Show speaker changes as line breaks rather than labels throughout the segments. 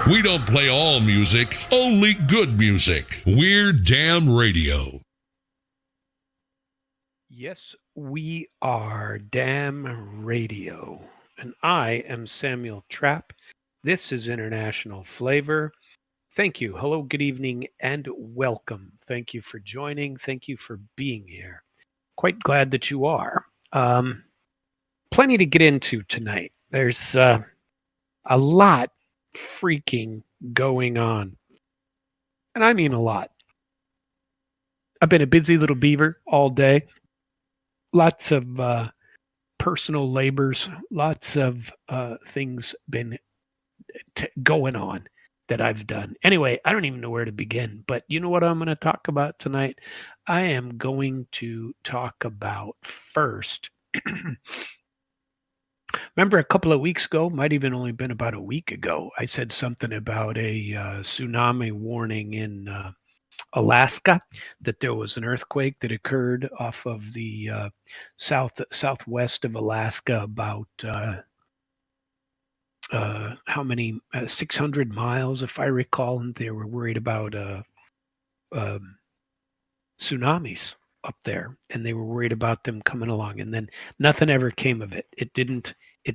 We don't play all music, only good music. We're Damn Radio.
Yes, we are Damn Radio. And I am Samuel Trapp. This is International Flavor. Thank you. Hello, good evening, and welcome. Thank you for joining. Thank you for being here. Quite glad that you are. Plenty to get into tonight. There's a lot freaking going on. And I mean a lot. I've been a busy little beaver all day. Lots of personal labors, lots of things been going on that I've done. Anyway, I don't even know where to begin, but you know what I'm going to talk about tonight? I am going to talk about first. Remember a couple of weeks ago, might even only been about a week ago, I said something about a tsunami warning in Alaska, that there was an earthquake that occurred off of the southwest of Alaska, about how many 600 miles, if I recall, and they were worried about tsunamis up there, and they were worried about them coming along, and then nothing ever came of it. It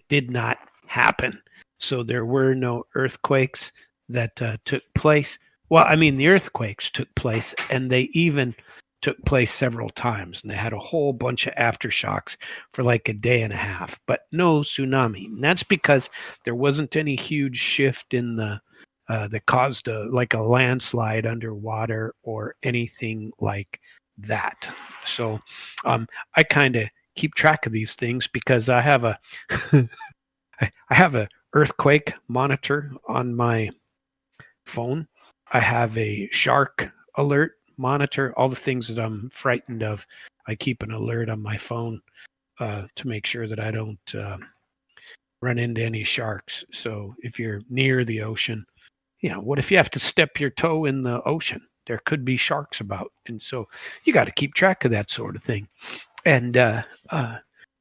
did not happen. So there were no earthquakes that took place. Well, I mean, the earthquakes took place, and they even took place several times, and they had a whole bunch of aftershocks for like a day and a half, but no tsunami. And that's because there wasn't any huge shift in the that caused like a landslide underwater or anything like that. So I kind of keep track of these things because I have a I have a earthquake monitor on my phone. I have a shark alert monitor. All the things that I'm frightened of, I keep an alert on my phone to make sure that I don't run into any sharks. So if you're near the ocean, you know, what if you have to step your toe in the ocean? There could be sharks about. And so you got to keep track of that sort of thing. And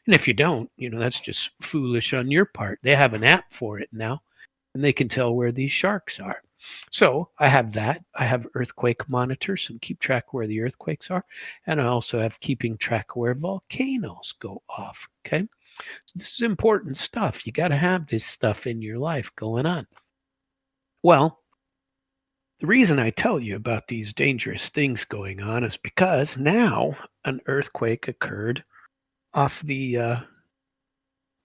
if you don't, you know, that's just foolish on your part. They have an app for it now, and they can tell where these sharks are. So I have that. I have earthquake monitors and keep track where the earthquakes are. And I also have keeping track where volcanoes go off. Okay. So this is important stuff. You got to have this stuff in your life going on. Well, the reason I tell you about these dangerous things going on is because now an earthquake occurred off the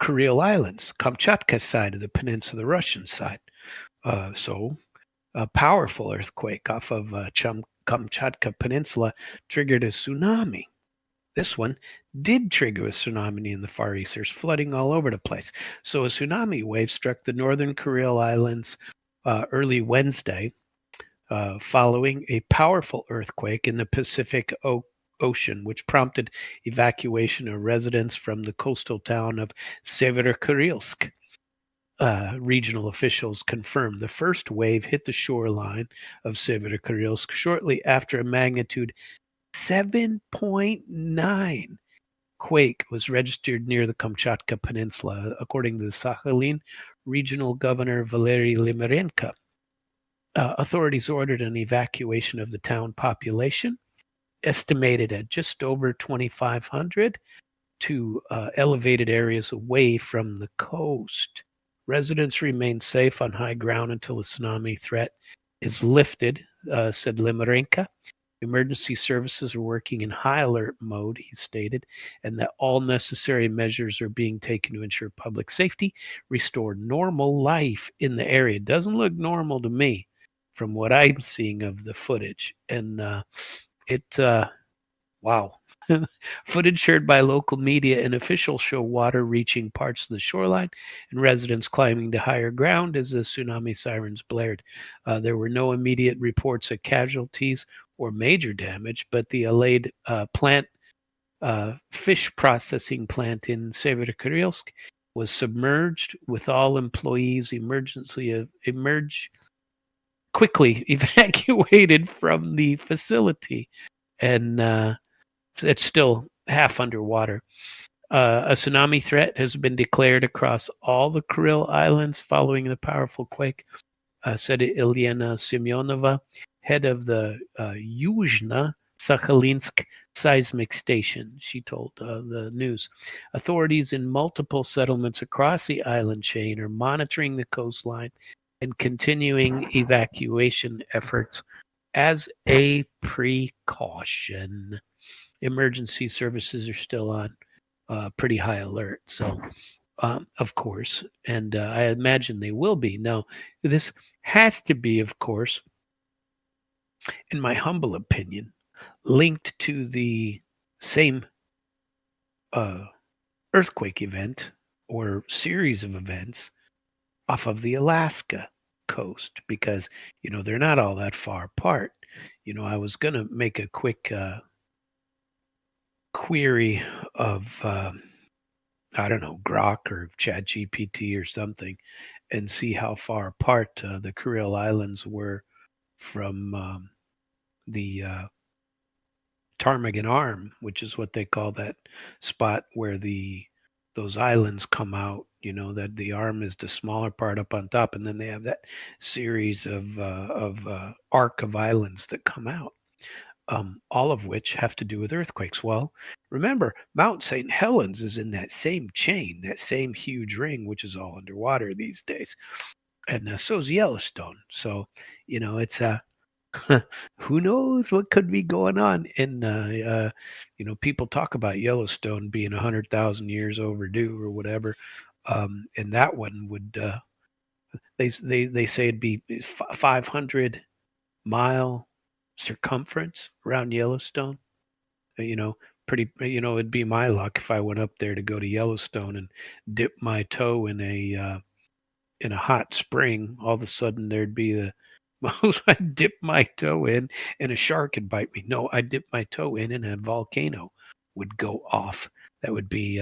Kuril Islands, Kamchatka side of the peninsula, the Russian side. So a powerful earthquake off of Kamchatka Peninsula triggered a tsunami. This one did trigger a tsunami in the Far East. There's flooding all over the place. So a tsunami wave struck the northern Kuril Islands early Wednesday, following a powerful earthquake in the Pacific Ocean, which prompted evacuation of residents from the coastal town of Severokurilsk. Regional officials confirmed the first wave hit the shoreline of Severokurilsk shortly after a magnitude 7.9 quake was registered near the Kamchatka Peninsula, according to the Sakhalin Regional Governor Valery Limerenko. Authorities ordered an evacuation of the town population, estimated at just over 2,500, to elevated areas away from the coast. Residents remain safe on high ground until the tsunami threat is lifted, said Limerenko. Emergency services are working in high alert mode, he stated, and that all necessary measures are being taken to ensure public safety, restore normal life in the area. It doesn't look normal to me from what I'm seeing of the footage. And wow. Footage shared by local media and officials show water reaching parts of the shoreline and residents climbing to higher ground as the tsunami sirens blared. There were no immediate reports of casualties or major damage, but the Alade fish processing plant in Severokurilsk was submerged, with all employees quickly evacuated from the facility. And it's still half underwater. A tsunami threat has been declared across all the Kuril Islands following the powerful quake. said Ilyana Semyonova, head of the Yuzhno-Sakhalinsk seismic station. She told the news. Authorities in multiple settlements across the island chain are monitoring the coastline and continuing evacuation efforts as a precaution. Emergency services are still on pretty high alert. So, of course, and I imagine they will be. Now, this has to be, of course, in my humble opinion, linked to the same earthquake event or series of events off of the Alaska coast, because they're not all that far apart. I was going to make a quick query of I don't know, Grok or ChatGPT or something, and see how far apart the Kuril Islands were from the Ptarmigan Arm, which is what they call that spot where those islands come out. That the arm is the smaller part up on top, and then they have that series of arc of islands that come out. All of which have to do with earthquakes. Well, remember, Mount St. Helens is in that same chain, that same huge ring, which is all underwater these days. And so is Yellowstone. So, it's who knows what could be going on. And, people talk about Yellowstone being 100,000 years overdue or whatever. And that one would, they say it'd be 500-mile circumference around Yellowstone. Pretty. It'd be my luck if I went up there to go to Yellowstone and dip my toe in a hot spring. All of a sudden, there'd be I'd dip my toe in, and a shark would bite me. No, I'd dip my toe in, and a volcano would go off. That would be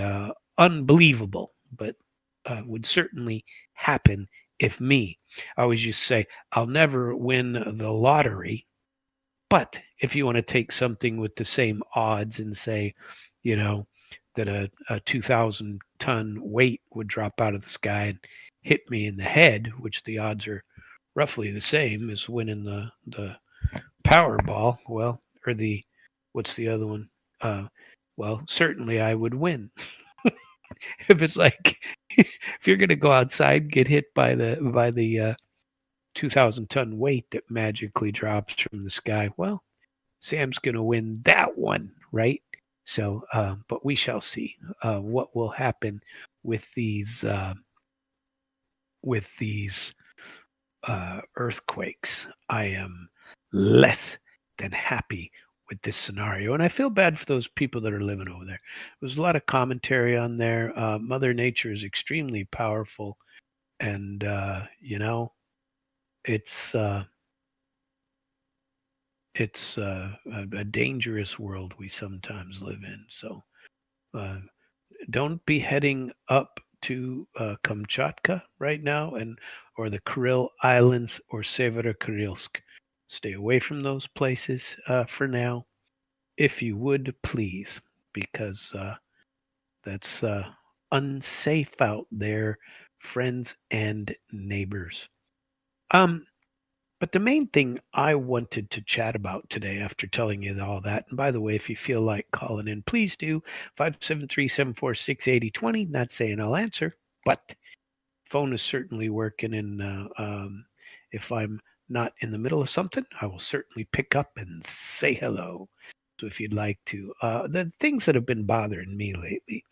unbelievable, but would certainly happen if me. I always used to say, I'll never win the lottery. But if you want to take something with the same odds and say, that a 2,000-ton weight would drop out of the sky and hit me in the head, which the odds are roughly the same as winning the Powerball, well, or what's the other one? Well, certainly I would win. If it's like, if you're going to go outside, get hit by the 2,000-ton weight that magically drops from the sky, well, Sam's going to win that one, right? So, but we shall see what will happen with these earthquakes. I am less than happy with this scenario, and I feel bad for those people that are living over there. There's a lot of commentary on there. Mother Nature is extremely powerful, and it's a dangerous world we sometimes live in. So don't be heading up to Kamchatka right now, or the Kuril Islands or Severokurilsk. Stay away from those places for now, if you would, please, because that's unsafe out there, friends and neighbors. But the main thing I wanted to chat about today, after telling you all that, and by the way, if you feel like calling in, please do. 573-746-8020. Not saying I'll answer, but phone is certainly working, and if I'm not in the middle of something, I will certainly pick up and say hello. So if you'd like to, the things that have been bothering me lately,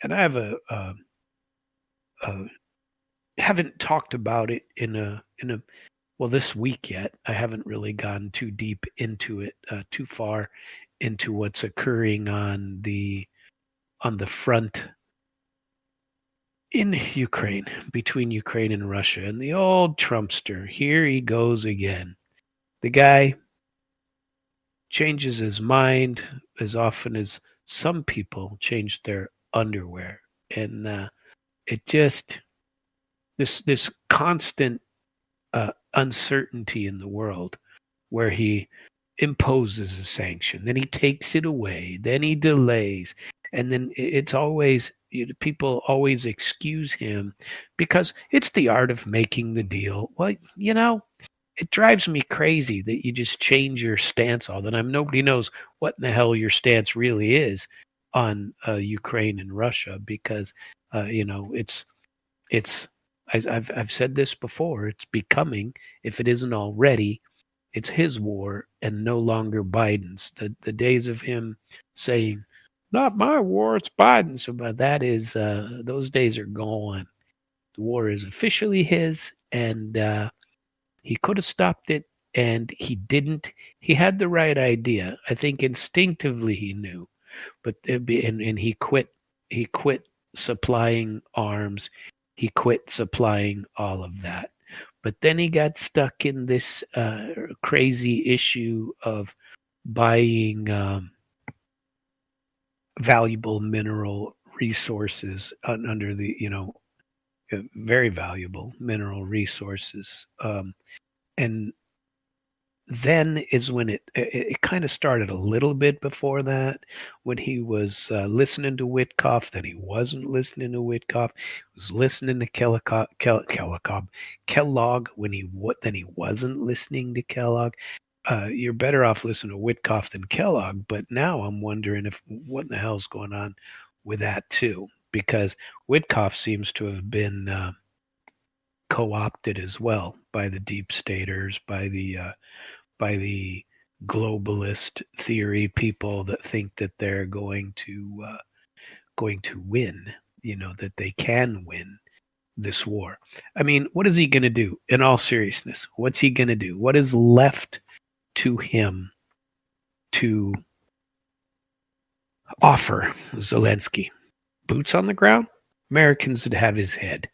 and I have haven't talked about it in a this week yet. I haven't really gone too deep into it, too far into what's occurring on the front in Ukraine, between Ukraine and Russia. And the old Trumpster, here he goes again. The guy changes his mind as often as some people change their underwear. And it just, this constant uncertainty in the world, where he imposes a sanction, then he takes it away, then he delays, And then it's always, people always excuse him because it's the art of making the deal. Well, it drives me crazy that you just change your stance all the time. Nobody knows what in the hell your stance really is on Ukraine and Russia because, it's I've said this before. It's becoming, if it isn't already, it's his war and no longer Biden's. The days of him saying, "Not my war, it's Biden's," but that is those days are gone. The war is officially his, and he could have stopped it, and he didn't. He had the right idea. I think instinctively he knew, but and he quit. He quit supplying arms. He quit supplying all of that. But then he got stuck in this crazy issue of buying valuable mineral resources under the, very valuable mineral resources. And then is when it kind of started a little bit before that, when he was listening to Witkoff. Then he wasn't listening to Witkoff. He was listening to Kellogg. Then he wasn't listening to Kellogg. You're better off listening to Witkoff than Kellogg. But now I'm wondering what in the hell's going on with that too, because Witkoff seems to have been co-opted as well by the deep staters, by the globalist theory people that think that they're going to win, that they can win this war. I mean, what is he going to do? In all seriousness, what's he going to do? What is left to him to offer Zelensky? Boots on the ground? Americans would have his head.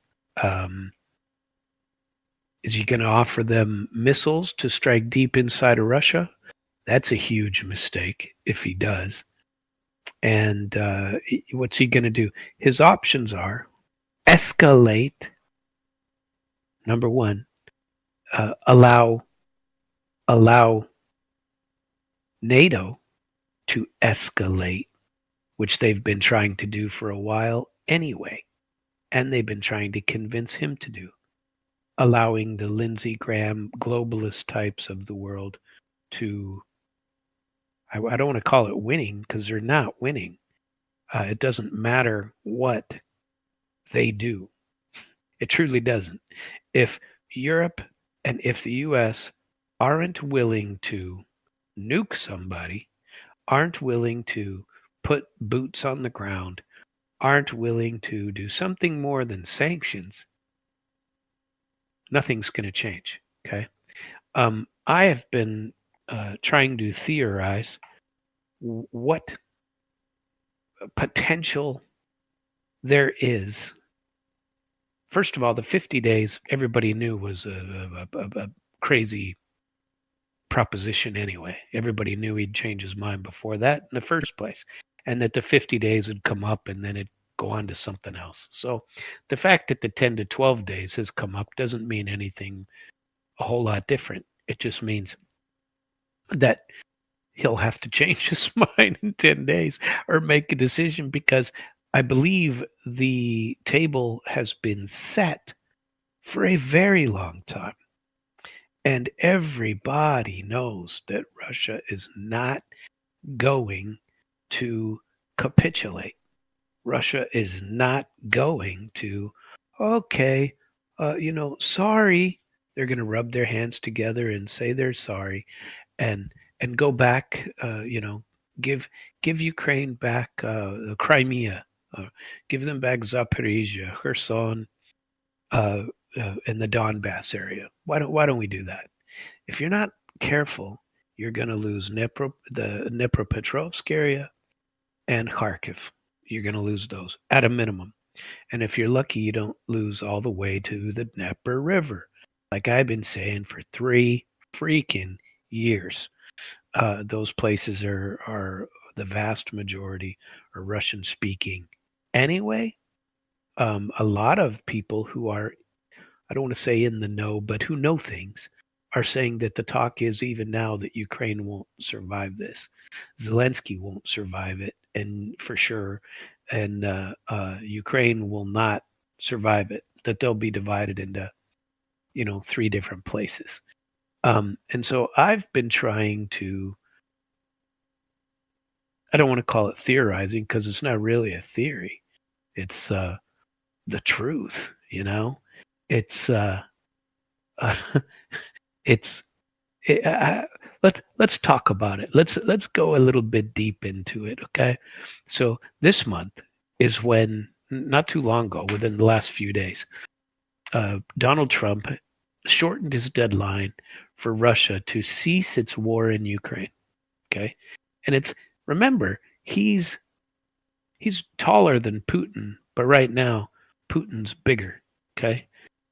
Is he going to offer them missiles to strike deep inside of Russia? That's a huge mistake if he does. And what's he going to do? His options are escalate. Number one, allow NATO to escalate, which they've been trying to do for a while anyway. And they've been trying to convince him to do. Allowing the Lindsey Graham globalist types of the world to, I don't want to call it winning because they're not winning. It doesn't matter what they do. It truly doesn't. If Europe and if the US aren't willing to nuke somebody, aren't willing to put boots on the ground, aren't willing to do something more than sanctions, nothing's going to change. Okay. I have been trying to theorize what potential there is. First of all, the 50 days everybody knew was a crazy proposition anyway. Everybody knew he'd change his mind before that in the first place, and that the 50 days would come up and then it'd go on to something else. So the fact that the 10 to 12 days has come up doesn't mean anything a whole lot different. It just means that he'll have to change his mind in 10 days or make a decision, because I believe the table has been set for a very long time. And everybody knows that Russia is not going to capitulate. Russia is not going to, okay, sorry. They're going to rub their hands together and say they're sorry, and go back. Give Ukraine back Crimea, give them back Zaporizhia, Kherson, in the Donbass area. Why don't we do that? If you're not careful, you're going to lose the Dnipropetrovsk area and Kharkiv. You're going to lose those at a minimum. And if you're lucky, you don't lose all the way to the Dnieper River, like I've been saying for 3 freaking years. Those places are the vast majority are Russian speaking anyway. A lot of people who are, I don't want to say in the know, but who know things, are saying that the talk is even now that Ukraine won't survive this. Zelensky won't survive it. and for sure, and Ukraine will not survive it. That they'll be divided into, 3 different places. And so I've been trying to. I don't want to call it theorizing because it's not really a theory. It's the truth. It's it's let's talk about it. Let's go a little bit deep into it, okay? So this month is when, not too long ago, within the last few days, Donald Trump shortened his deadline for Russia to cease its war in Ukraine. Okay, and remember, he's taller than Putin, but right now Putin's bigger. Okay,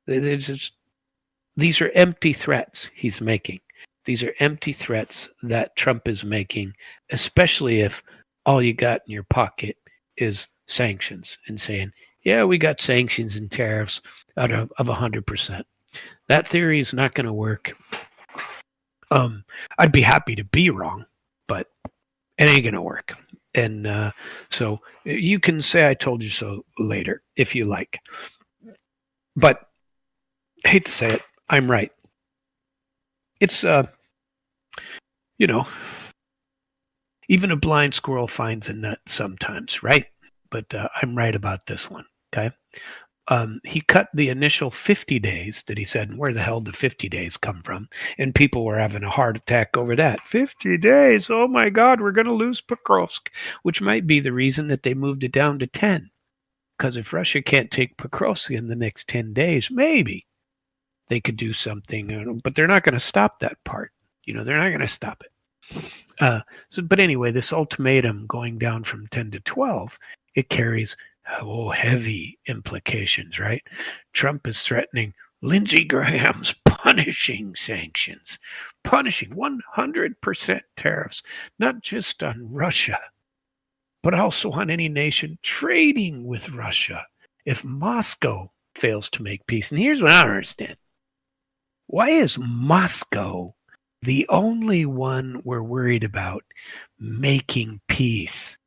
these are empty threats he's making. These are empty threats that Trump is making, especially if all you got in your pocket is sanctions and saying, yeah, we got sanctions and tariffs out of 100%. That theory is not going to work. I'd be happy to be wrong, but it ain't going to work. And so you can say I told you so later if you like. But I hate to say it, I'm right. It's, even a blind squirrel finds a nut sometimes, right? But I'm right about this one, okay? He cut the initial 50 days that he said, and where the hell did 50 days come from? And people were having a heart attack over that. 50 days, oh my God, we're going to lose Pokrovsk, which might be the reason that they moved it down to 10. Because if Russia can't take Pokrovsk in the next 10 days, maybe they could do something, but they're not going to stop that part. They're not going to stop it. But anyway, this ultimatum going down from 10 to 12, it carries heavy implications, right? Trump is threatening Lindsey Graham's punishing sanctions, punishing 100% tariffs, not just on Russia, but also on any nation trading with Russia if Moscow fails to make peace. And here's what I don't understand. Why is Moscow the only one we're worried about making peace?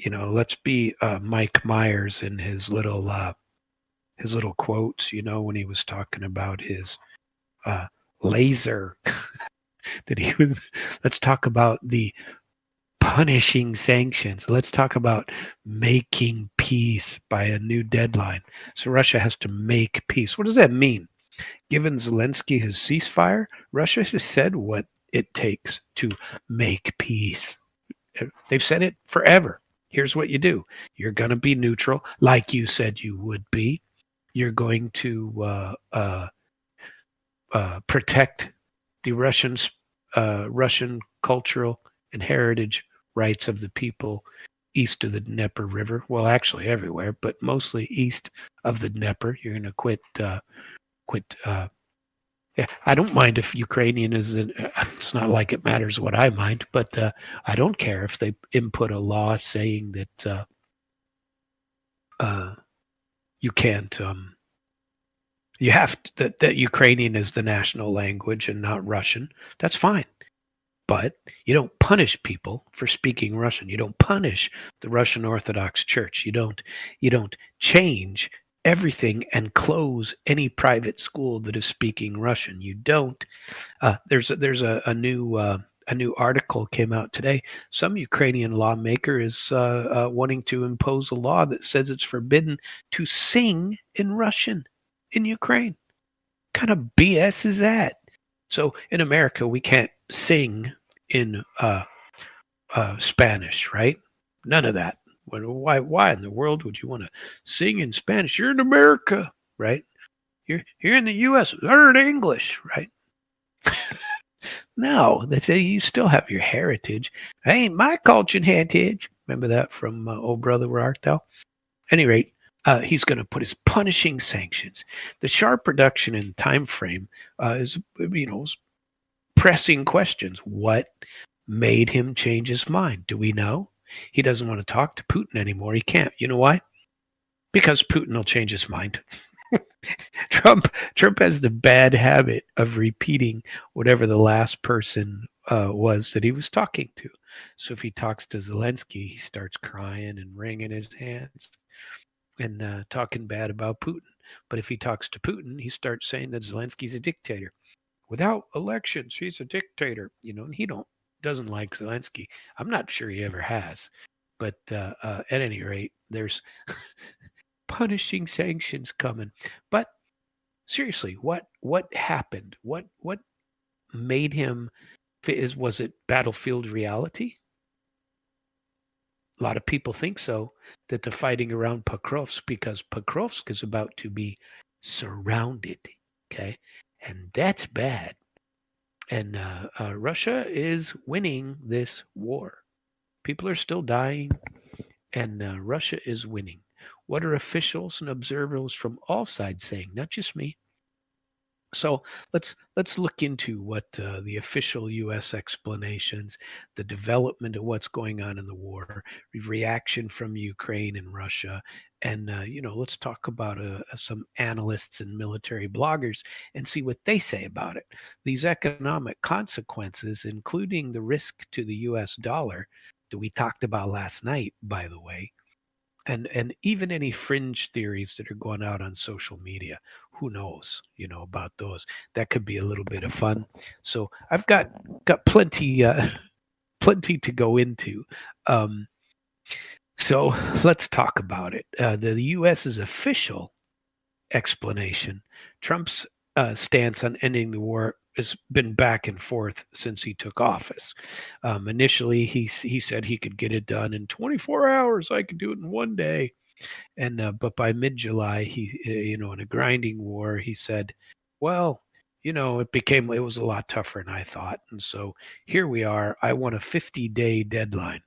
Let's be Mike Myers in his little quotes, when he was talking about his laser that he was. Let's talk about the punishing sanctions. Let's talk about making peace by a new deadline. So Russia has to make peace. What does that mean? Given Zelensky his ceasefire, Russia has said what it takes to make peace. They've said it forever. Here's what you do. You're going to be neutral, like you said you would be. You're going to protect the Russian cultural and heritage rights of the people east of the Dnieper River. Well, actually everywhere, but mostly east of the Dnieper. You're going to quit. Yeah, I don't mind if Ukrainian is. It's not like it matters what I mind, but I don't care if they input a law saying that you can't. You have to, that Ukrainian is the national language and not Russian. That's fine, but you don't punish people for speaking Russian. You don't punish the Russian Orthodox Church. You don't change everything and close any private school that is speaking Russian. You don't. There's a new article came out today. Some Ukrainian lawmaker is wanting to impose a law that says it's forbidden to sing in Russian in Ukraine. What kind of BS is that? So in America, we can't sing in Spanish, right? None of that. Why in the world would you want to sing in Spanish? You're in America, right? You're in the U.S. Learn English, right? No, they say you still have your heritage. Ain't my culture and heritage. Remember that from Oh Brother, Where Art Thou? At any rate, he's going to put his punishing sanctions. The sharp reduction in time frame is pressing questions. What made him change his mind? Do we know? He doesn't want to talk to Putin anymore. He can't. You know why? Because Putin will change his mind. Trump has the bad habit of repeating whatever the last person was that he was talking to. So if he talks to Zelensky, he starts crying and wringing his hands and talking bad about Putin. But if he talks to Putin, he starts saying that Zelensky's a dictator. Without elections, he's a dictator. And he doesn't like Zelensky. I'm not sure he ever has. But at any rate, there's punishing sanctions coming. But seriously, what happened? What made him? Was it battlefield reality? A lot of people think so, that the fighting around Pokrovsk, because Pokrovsk is about to be surrounded, okay? And that's bad. And Russia is winning this war. People are still dying, and Russia is winning. What are officials and observers from all sides saying? Not just me. So let's look into what the official U.S. explanations, the development of what's going on in the war, reaction from Ukraine and Russia, and let's talk about some analysts and military bloggers and see what they say about it. These economic consequences, including the risk to the U.S. dollar that we talked about last night, by the way, and even any fringe theories that are going out on social media, who knows about those. That could be a little bit of fun. So I've got plenty plenty to go into. So let's talk about it. The US's official explanation: Trump's stance on ending the war has been back and forth since he took office. Initially, he said he could get it done in 24 hours. I could do it in one day. And but by mid-July, he, in a grinding war, he said, "Well, it was a lot tougher than I thought." And so here we are. I want a 50-day deadline.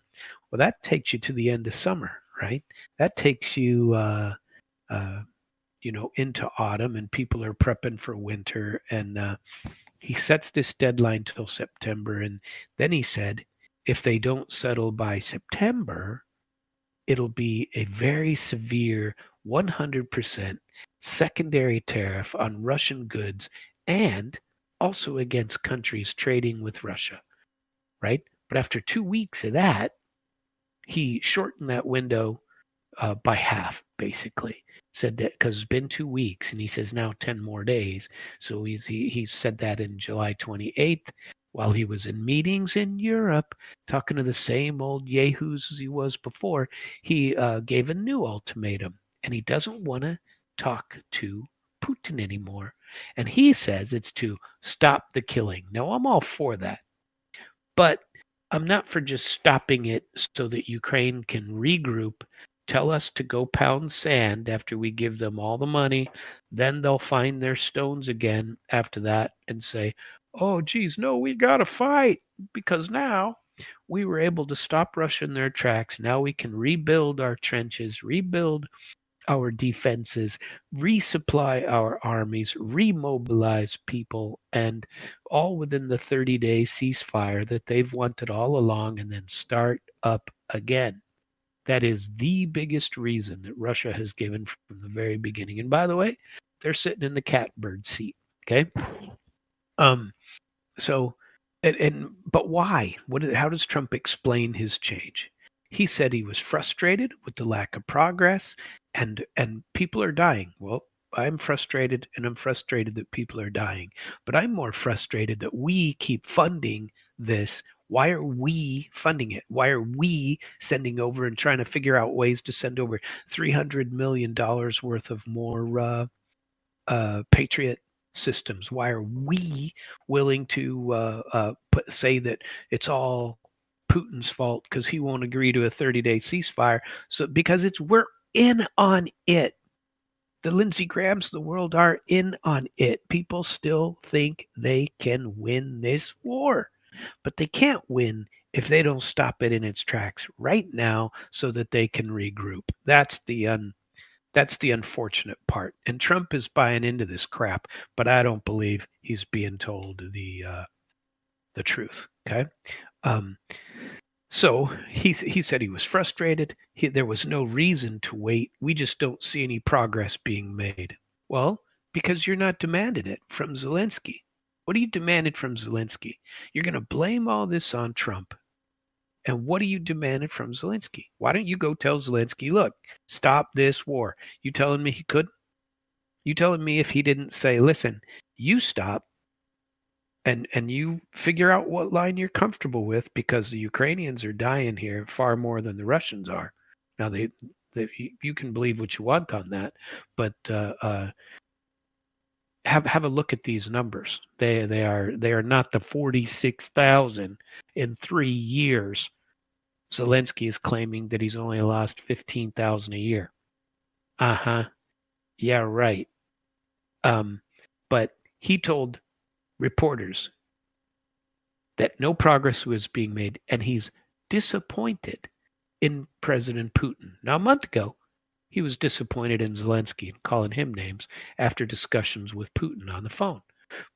Well, that takes you to the end of summer, right? That takes you. Into autumn, and people are prepping for winter, and he sets this deadline till September, and then he said, if they don't settle by September, it'll be a very severe 100% secondary tariff on Russian goods and also against countries trading with Russia, right? But after 2 weeks of that, he shortened that window by half, basically. Said that because it's been 2 weeks, and he says now 10 more days. So he said that in July 28th, while he was in meetings in Europe, talking to the same old yahoos as he was before. He gave a new ultimatum, and he doesn't want to talk to Putin anymore. And he says it's to stop the killing. Now, I'm all for that, but I'm not for just stopping it so that Ukraine can regroup, tell us to go pound sand after we give them all the money. Then they'll find their stones again after that and say, oh, geez, no, we got to fight because now we were able to stop Russia in their tracks. Now we can rebuild our trenches, rebuild our defenses, resupply our armies, remobilize people, and all within the 30-day ceasefire that they've wanted all along, and then start up again. That is the biggest reason that Russia has given from the very beginning. And by the way, they're sitting in the catbird seat. Okay. But why? How does Trump explain his change? He said he was frustrated with the lack of progress, and people are dying. Well, I'm frustrated, and I'm frustrated that people are dying. But I'm more frustrated that we keep funding this. Why are we funding it? Why are we sending over and trying to figure out ways to send over $300 million worth of more Patriot systems? Why are we willing to say that it's all Putin's fault because he won't agree to a 30-day ceasefire? So because we're in on it. The Lindsey Grahams of the world are in on it. People still think they can win this war, but they can't win if they don't stop it in its tracks right now so that they can regroup. That's the unfortunate part. And Trump is buying into this crap, but I don't believe he's being told the truth. Okay. So he said he was frustrated. There was no reason to wait. We just don't see any progress being made. Well, because you're not demanding it from Zelensky. What are you demanding from Zelensky? You're going to blame all this on Trump. And what are you demanding from Zelensky? Why don't you go tell Zelensky, look, stop this war? You telling me he couldn't? You telling me if he didn't say, listen, you stop and you figure out what line you're comfortable with, because the Ukrainians are dying here far more than the Russians are. Now you can believe what you want on that, but have a look at these numbers. They are not the 46,000 in 3 years. Zelensky is claiming that he's only lost 15,000 a year. Yeah, right. But he told reporters that no progress was being made, and he's disappointed in President Putin. Now, a month ago, he was disappointed in Zelensky and calling him names after discussions with Putin on the phone.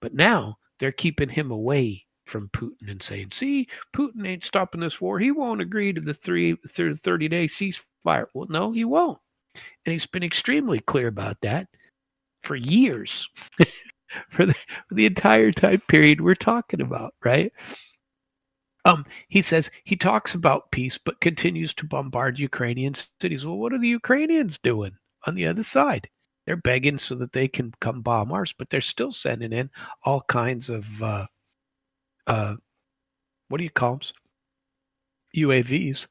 But now they're keeping him away from Putin and saying, see, Putin ain't stopping this war. He won't agree to the 30-day ceasefire. Well, no, he won't. And he's been extremely clear about that for years, for the entire time period we're talking about, right? He says he talks about peace, but continues to bombard Ukrainian cities. Well, what are the Ukrainians doing on the other side? They're begging so that they can come bomb ours, but they're still sending in all kinds of what do you call them? UAVs.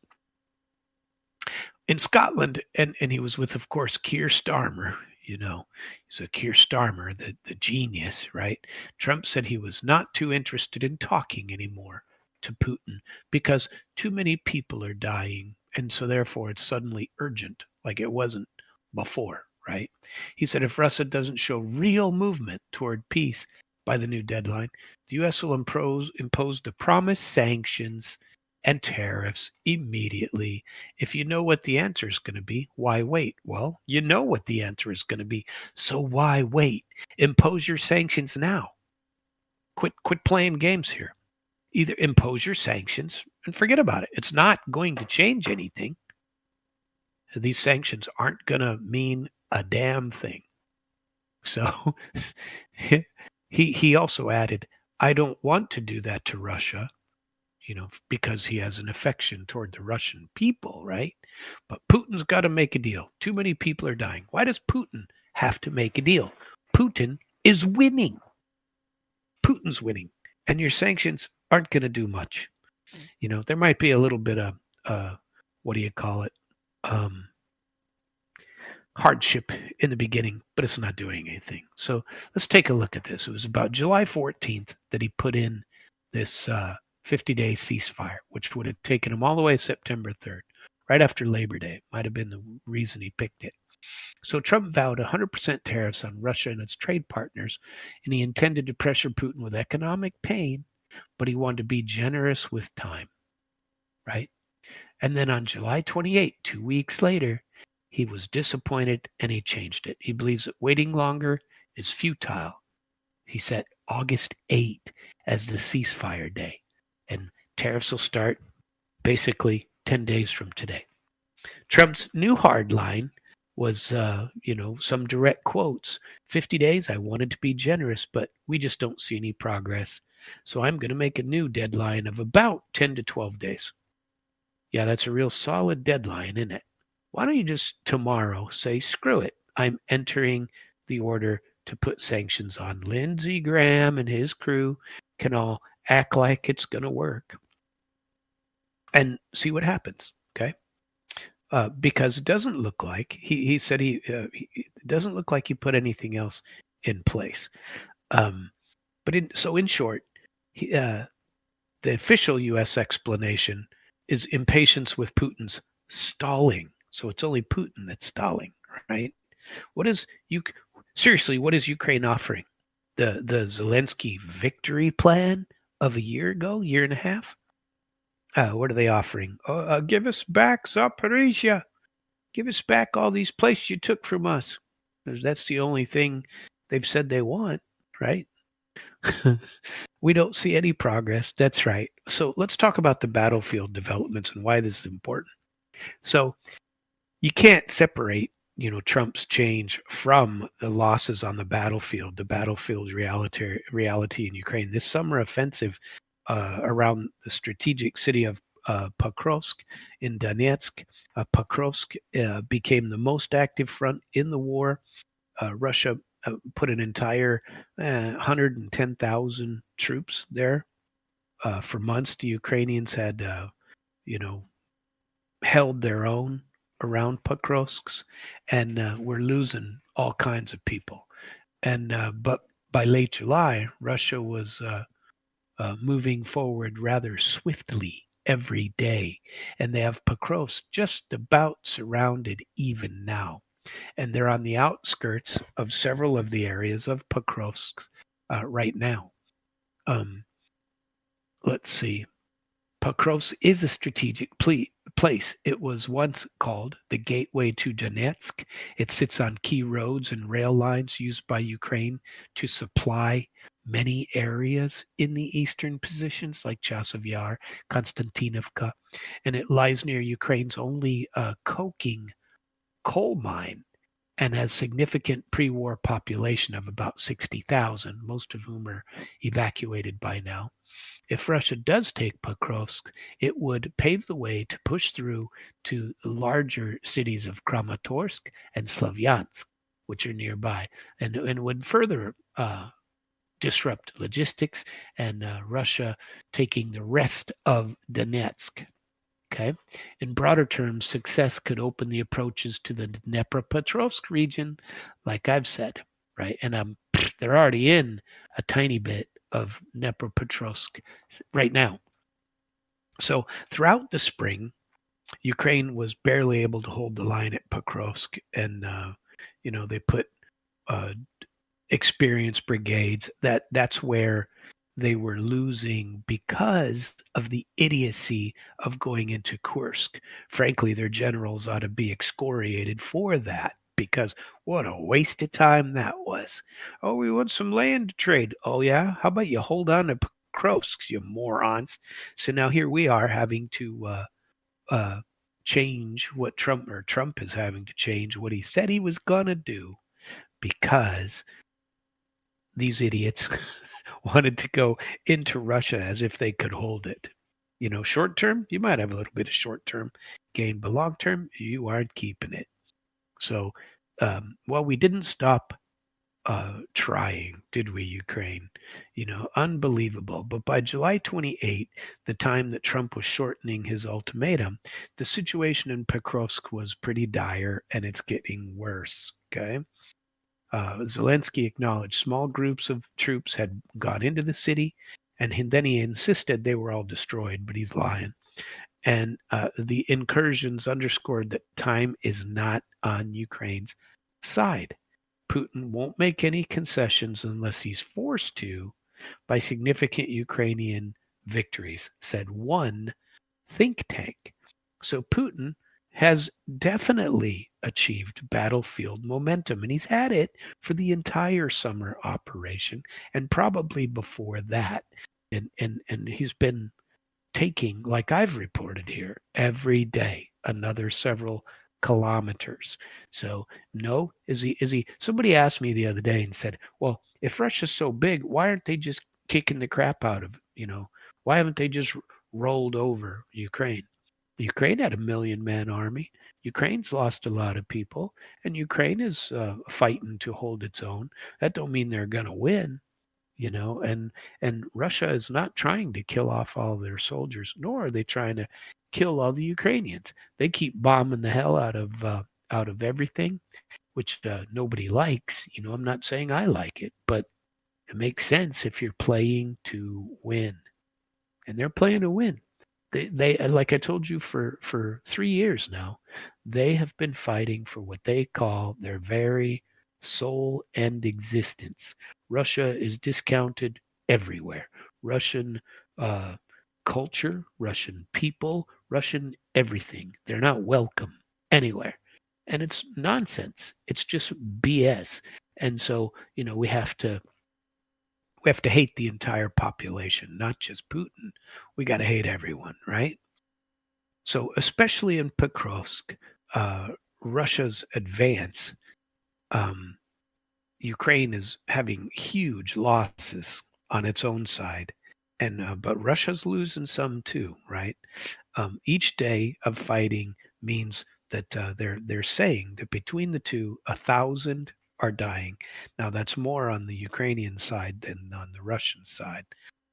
In Scotland, and he was with, of course, Keir Starmer. You know, he's a Keir Starmer, the genius, right? Trump said he was not too interested in talking anymore to Putin because too many people are dying, and so therefore it's suddenly urgent, like it wasn't before, right? He said if Russia doesn't show real movement toward peace by the new deadline, the U.S. will impose the promised sanctions and tariffs immediately. If you know what the answer is going to be, why wait? Well, you know what the answer is going to be, so why wait? Impose your sanctions now. Quit playing games here. Either impose your sanctions and forget about it. It's not going to change anything. These sanctions aren't going to mean a damn thing. So he also added, I don't want to do that to Russia, because he has an affection toward the Russian people, right? But Putin's got to make a deal. Too many people are dying. Why does Putin have to make a deal? Putin is winning. Putin's winning. And your sanctions aren't going to do much. There might be a little bit of, what do you call it? Hardship in the beginning, but it's not doing anything. So let's take a look at this. It was about July 14th that he put in this 50-day ceasefire, which would have taken him all the way to September 3rd, right after Labor Day. Might have been the reason he picked it. So Trump vowed 100% tariffs on Russia and its trade partners, and he intended to pressure Putin with economic pain, but he wanted to be generous with time, right? And then on July 28, 2 weeks later, he was disappointed and he changed it. He believes that waiting longer is futile. He set August 8 as the ceasefire day, and tariffs will start basically 10 days from today. Trump's new hard line was, some direct quotes. 50 days, I wanted to be generous, but we just don't see any progress. So I'm going to make a new deadline of about 10 to 12 days. Yeah, that's a real solid deadline, isn't it? Why don't you just tomorrow say, screw it, I'm entering the order to put sanctions on. Lindsey Graham and his crew can all act like it's going to work and see what happens, okay? Because it doesn't look like, he said it doesn't look like he put anything else in place. But in short, the official U.S. explanation is impatience with Putin's stalling. So it's only Putin that's stalling, right? What is Ukraine offering? The Zelensky victory plan of a year ago, year and a half? What are they offering? Give us back Zaporizhia. Give us back all these places you took from us. That's the only thing they've said they want, right? We don't see any progress. That's right. So let's talk about the battlefield developments and why this is important. So you can't separate, Trump's change from the losses on the battlefield reality in Ukraine. This summer offensive around the strategic city of Pokrovsk in Donetsk. Pokrovsk became the most active front in the war. Russia put an entire 110,000 troops there. For months, the Ukrainians had, held their own around Pokrovsk, and were losing all kinds of people. And but by late July, Russia was moving forward rather swiftly every day, and they have Pokrovsk just about surrounded even now, and they're on the outskirts of several of the areas of Pokrovsk right now. Let's see. Pokrovsk is a strategic place. It was once called the gateway to Donetsk. It sits on key roads and rail lines used by Ukraine to supply many areas in the eastern positions like Chasiv Yar, Konstantinovka, and it lies near Ukraine's only coking coal mine and has significant pre-war population of about 60,000, most of whom are evacuated by now. If Russia does take Pokrovsk, it would pave the way to push through to the larger cities of Kramatorsk and Slavyansk, which are nearby, and would further disrupt logistics and Russia taking the rest of Donetsk. Okay. In broader terms, success could open the approaches to the Dnepropetrovsk region, like I've said, right? And they're already in a tiny bit of Dnepropetrovsk right now. So throughout the spring, Ukraine was barely able to hold the line at Pokrovsk, and they put experienced brigades. That's where they were losing because of the idiocy of going into Kursk. Frankly, their generals ought to be excoriated for that, because what a waste of time that was. Oh, we want some land to trade. Oh, yeah? How about you hold on to Pokrovsk, you morons? So now here we are having to change what Trump is having to change what he said he was going to do, because these idiots wanted to go into Russia as if they could hold it. Short term, you might have a little bit of short term gain, but long term, you aren't keeping it. So, we didn't stop trying, did we, Ukraine? Unbelievable. But by July 28, the time that Trump was shortening his ultimatum, the situation in Pokrovsk was pretty dire, and it's getting worse. Okay. Zelensky acknowledged small groups of troops had got into the city, and then he insisted they were all destroyed, but he's lying. And the incursions underscored that time is not on Ukraine's side. Putin won't make any concessions unless he's forced to by significant Ukrainian victories, said one think tank. So Putin has definitely achieved battlefield momentum, and he's had it for the entire summer operation and probably before that. And he's been taking, like I've reported here, every day another several kilometers. So no, is he somebody asked me the other day and said, well, if Russia's so big, why aren't they just kicking the crap out of, why haven't they just rolled over Ukraine? Ukraine had a 1 million-man army. Ukraine's lost a lot of people, and Ukraine is fighting to hold its own. That don't mean they're going to win, and Russia is not trying to kill off all their soldiers, nor are they trying to kill all the Ukrainians. They keep bombing the hell out of everything, which nobody likes. I'm not saying I like it, but it makes sense if you're playing to win, and they're playing to win. They like I told you, for 3 years now, they have been fighting for what they call their very soul and existence. Russia is discounted everywhere. Russian culture, Russian people, Russian everything. They're not welcome anywhere. And it's nonsense. It's just BS. And so, we have to hate the entire population, not just Putin. We got to hate everyone, right? So, especially in Pokrovsk, Russia's advance, Ukraine is having huge losses on its own side, and but Russia's losing some too, right? Each day of fighting means that they're saying that between the two, 1,000 are dying. Now that's more on the Ukrainian side than on the Russian side,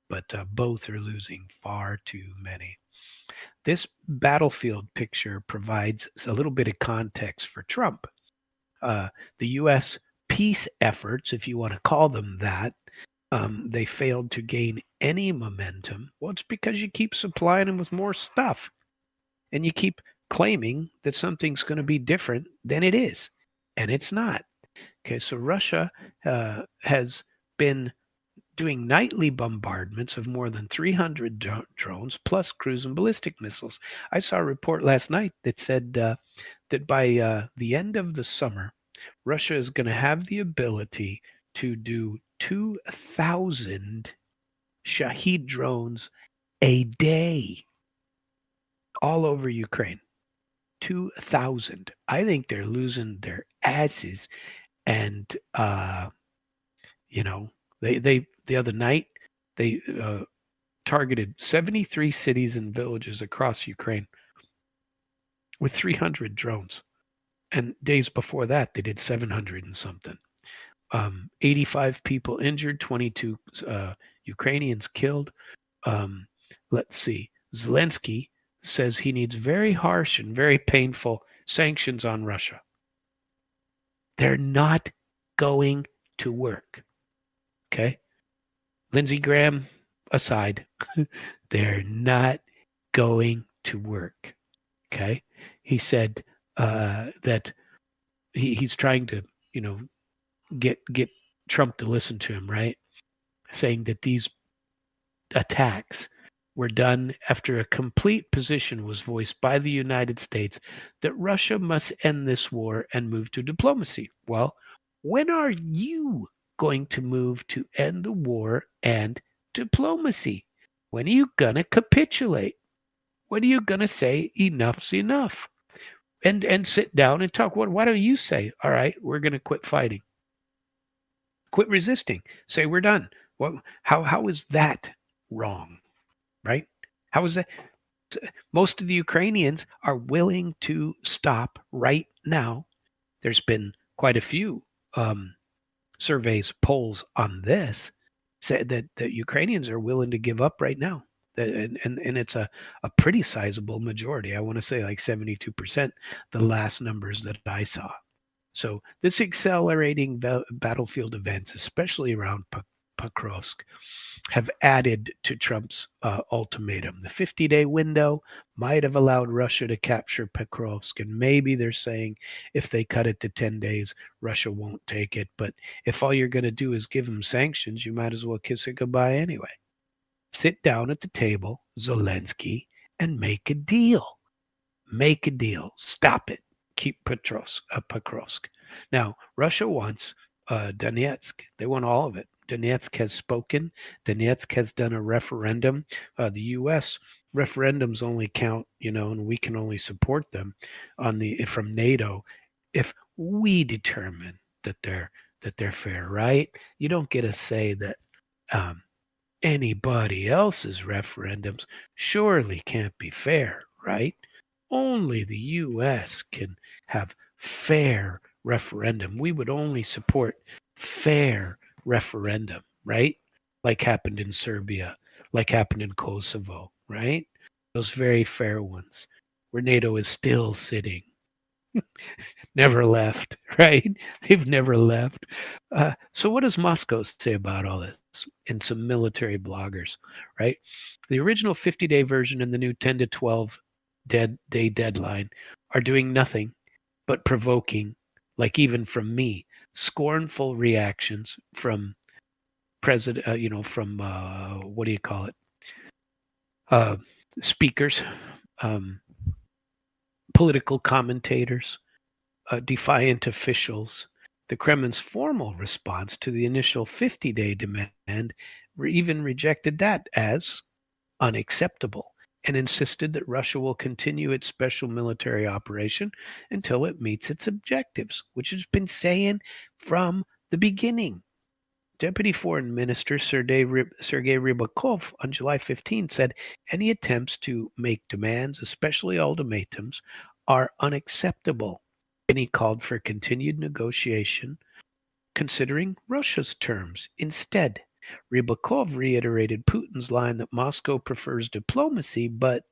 but both are losing far too many. This battlefield picture provides a little bit of context for Trump. The U.S. peace efforts, if you want to call them that, they failed to gain any momentum. Well, it's because you keep supplying them with more stuff and you keep claiming that something's going to be different than it is, and it's not. Okay, so Russia has been doing nightly bombardments of more than 300 drones plus cruise and ballistic missiles. I saw a report last night that said that by the end of the summer, Russia is going to have the ability to do 2,000 Shahed drones a day all over Ukraine. 2,000. I think they're losing their asses. And, they the other night, they targeted 73 cities and villages across Ukraine with 300 drones. And days before that, they did 700 and something. 85 people injured, 22 Ukrainians killed. Let's see. Zelensky says he needs very harsh and very painful sanctions on Russia. They're not going to work. Okay? Lindsey Graham aside, they're not going to work. Okay? He said that he's trying to, get Trump to listen to him, right? Saying that these attacks were done after a complete position was voiced by the United States that Russia must end this war and move to diplomacy. Well, when are you going to move to end the war and diplomacy? When are you going to capitulate? When are you going to say enough's enough? And sit down and talk. Why don't you say, all right, we're going to quit fighting? Quit resisting. Say we're done. How is that wrong? Right? How is that? Most of the Ukrainians are willing to stop right now. There's been quite a few surveys, polls on this, said that Ukrainians are willing to give up right now. And it's a pretty sizable majority. I want to say like 72%, the last numbers that I saw. So this accelerating battlefield events, especially around Pokrovsk, have added to Trump's ultimatum. The 50-day window might have allowed Russia to capture Pokrovsk, and maybe they're saying if they cut it to 10 days, Russia won't take it. But if all you're going to do is give them sanctions, you might as well kiss it goodbye anyway. Sit down at the table, Zelensky, and make a deal. Make a deal. Stop it. Keep Pokrovsk. Now, Russia wants Donetsk. They want all of it. Donetsk has spoken. Donetsk has done a referendum. The U.S. referendums only count, and we can only support them from NATO if we determine that they're fair, right? You don't get to say that anybody else's referendums surely can't be fair, right? Only the U.S. can have fair referendum. We would only support fair referendum, right? Like happened in Serbia, like happened in Kosovo, right? Those very fair ones where NATO is still sitting. Never left, right? They've never left. So what does Moscow say about all this? And some military bloggers, right? The original 50-day version and the new 10 to 12 day deadline are doing nothing but provoking, like even from me, scornful reactions from president, from what do you call it? Speakers, political commentators, defiant officials. The Kremlin's formal response to the initial 50-day demand even rejected that as unacceptable and insisted that Russia will continue its special military operation until it meets its objectives, which it's been saying from the beginning. Deputy Foreign Minister Sergei Rybakov on July 15 said any attempts to make demands, especially ultimatums, are unacceptable, and he called for continued negotiation considering Russia's terms. Instead, Rybakov reiterated Putin's line that Moscow prefers diplomacy, but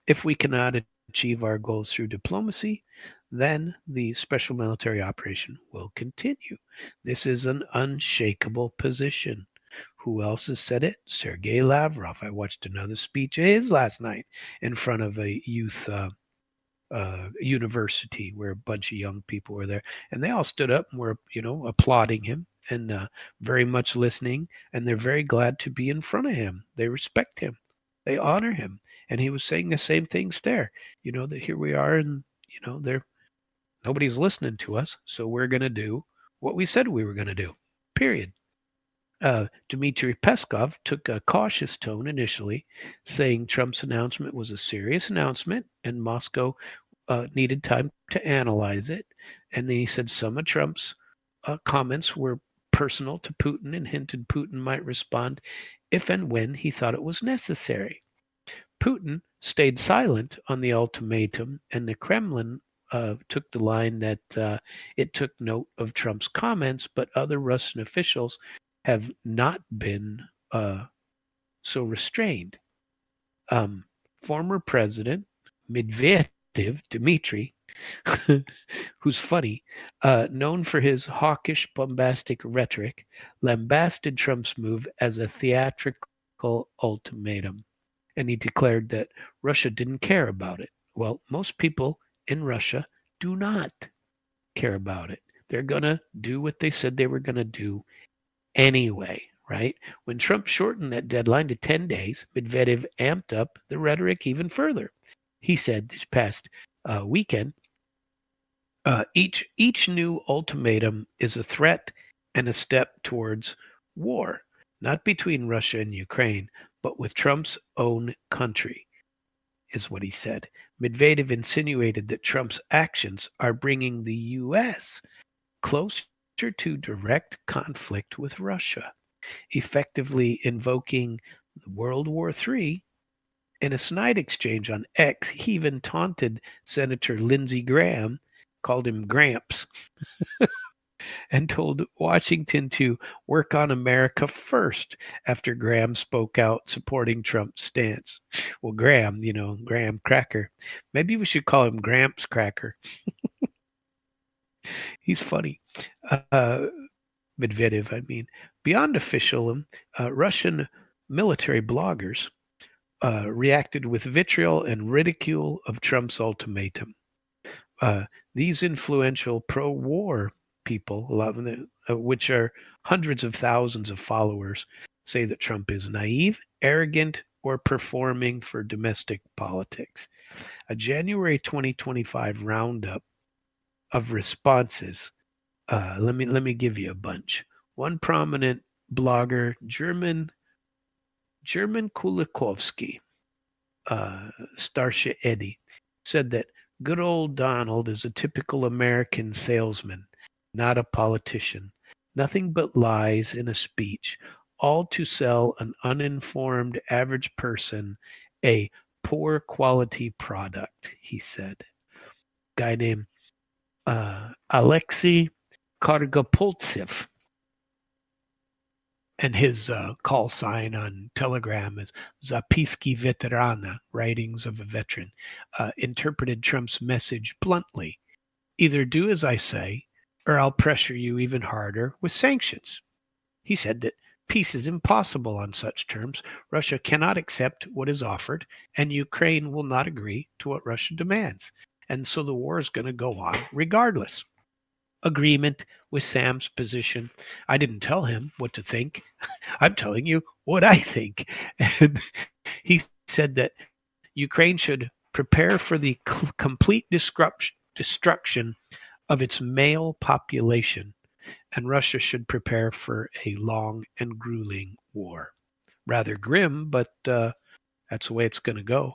if we cannot achieve our goals through diplomacy, then the special military operation will continue. This is an unshakable position. Who else has said it? Sergei Lavrov. I watched another speech of his last night in front of a youth university where a bunch of young people were there, and they all stood up and were, applauding him and very much listening, and they're very glad to be in front of him. They respect him. They honor him. And he was saying the same things there, that here we are, and, nobody's listening to us, so we're going to do what we said we were going to do, period. Dmitry Peskov took a cautious tone initially, saying Trump's announcement was a serious announcement and Moscow needed time to analyze it. And then he said some of Trump's comments were personal to Putin and hinted Putin might respond if and when he thought it was necessary. Putin stayed silent on the ultimatum, and the Kremlin took the line that it took note of Trump's comments, but other Russian officials have not been so restrained. Former President Medvedev, Dmitry, who's funny, known for his hawkish, bombastic rhetoric, lambasted Trump's move as a theatrical ultimatum, and he declared that Russia didn't care about it. Well, most people in Russia do not care about it. They're going to do what they said they were going to do anyway, right? When Trump shortened that deadline to 10 days, Medvedev amped up the rhetoric even further. He said this past weekend, each new ultimatum is a threat and a step towards war, not between Russia and Ukraine, but with Trump's own country, is what he said. Medvedev insinuated that Trump's actions are bringing the U.S. closer to direct conflict with Russia, effectively invoking World War III. In a snide exchange on X, he even taunted Senator Lindsey Graham, called him Gramps, and told Washington to work on America first after Graham spoke out supporting Trump's stance. Well, Graham, Graham Cracker. Maybe we should call him Gramps Cracker. He's funny. Medvedev, I mean. Beyond official, Russian military bloggers reacted with vitriol and ridicule of Trump's ultimatum. These influential pro-war people, a lot of them, which are hundreds of thousands of followers, say that Trump is naive, arrogant, or performing for domestic politics. A January 2025 roundup of responses. Let me give you a bunch. One prominent blogger, German Kulikovsky, Starsha Eddy, said that good old Donald is a typical American salesman, not a politician. Nothing but lies in a speech, all to sell an uninformed average person a poor quality product, he said. Guy named Alexei Kargopoltsev, and his call sign on Telegram is Zapiski Veterana, Writings of a Veteran, interpreted Trump's message bluntly. Either do as I say, or I'll pressure you even harder with sanctions. He said that peace is impossible on such terms. Russia cannot accept what is offered, and Ukraine will not agree to what Russia demands. And so the war is going to go on regardless. Agreement with Sam's position. I didn't tell him what to think. I'm telling you what I think. And he said that Ukraine should prepare for the complete destruction of its male population, and Russia should prepare for a long and grueling war. Rather grim, but that's the way it's going to go.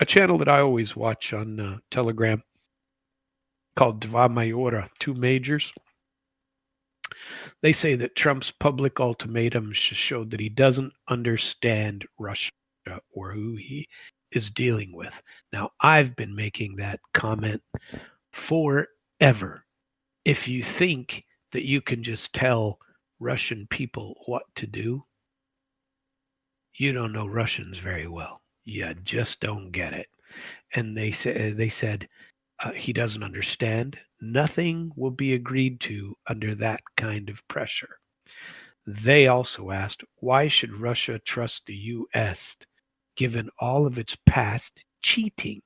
A channel that I always watch on Telegram called Dva Mayora, Two Majors. They say that Trump's public ultimatum showed that he doesn't understand Russia or who he is dealing with. Now, I've been making that comment forever. If you think that you can just tell Russian people what to do, you don't know Russians very well. You just don't get it. And they said he doesn't understand. Nothing will be agreed to under that kind of pressure. They also asked, why should Russia trust the U.S. given all of its past cheating,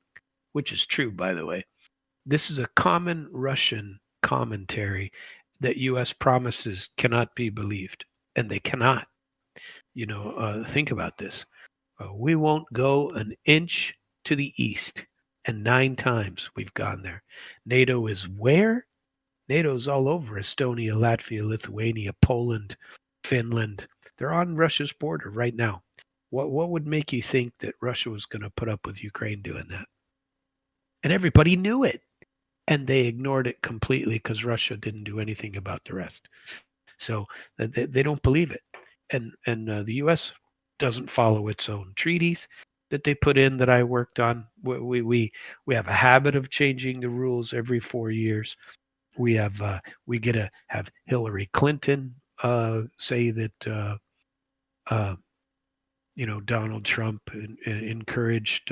which is true, by the way. This is a common Russian commentary that U.S. promises cannot be believed, and they cannot. Think about this. We won't go an inch to the east, and 9 times we've gone there. NATO is where? NATO's all over Estonia, Latvia, Lithuania, Poland, Finland. They're on Russia's border right now. What would make you think that Russia was going to put up with Ukraine doing that? And everybody knew it. And they ignored it completely because Russia didn't do anything about the rest. So they don't believe it. And the U.S. doesn't follow its own treaties that they put in that I worked on. We have a habit of changing the rules every 4 years. We get to have Hillary Clinton say that Donald Trump encouraged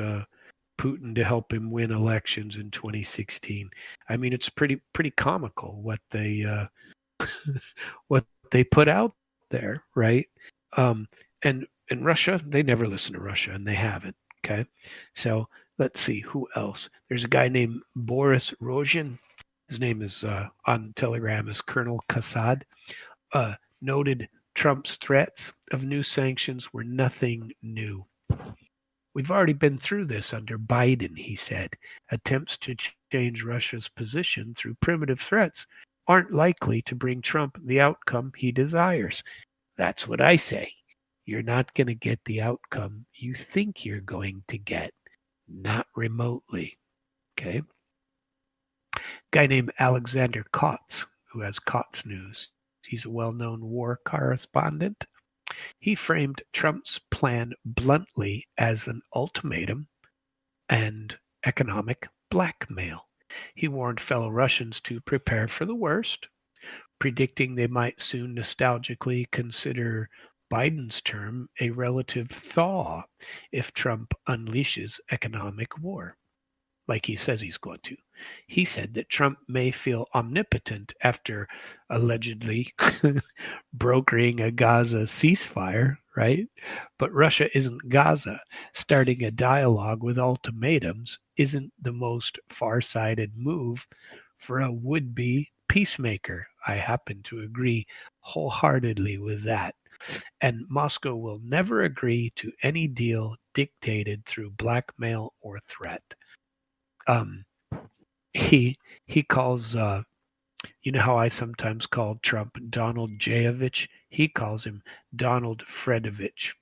Putin to help him win elections in 2016. I mean, it's pretty comical what they what they put out there, right? And Russia, they never listen to Russia, and they haven't. Okay, so let's see who else. There's a guy named Boris Rogin. His name is on Telegram is Colonel Kassad. Noted Trump's threats of new sanctions were nothing new. We've already been through this under Biden, he said. Attempts to change Russia's position through primitive threats aren't likely to bring Trump the outcome he desires. That's what I say. You're not going to get the outcome you think you're going to get. Not remotely. Okay? Guy named Alexander Kotz, who has Kotz News. He's a well-known war correspondent. He framed Trump's plan bluntly as an ultimatum and economic blackmail. He warned fellow Russians to prepare for the worst, predicting they might soon nostalgically consider Biden's term a relative thaw if Trump unleashes economic war, like he says he's going to. He said that Trump may feel omnipotent after allegedly brokering a Gaza ceasefire, right? But Russia isn't Gaza. Starting a dialogue with ultimatums isn't the most far-sighted move for a would-be peacemaker. I happen to agree wholeheartedly with that. And Moscow will never agree to any deal dictated through blackmail or threat. He calls you know how I sometimes call Trump Donald Jayevich? He calls him Donald Fredovich,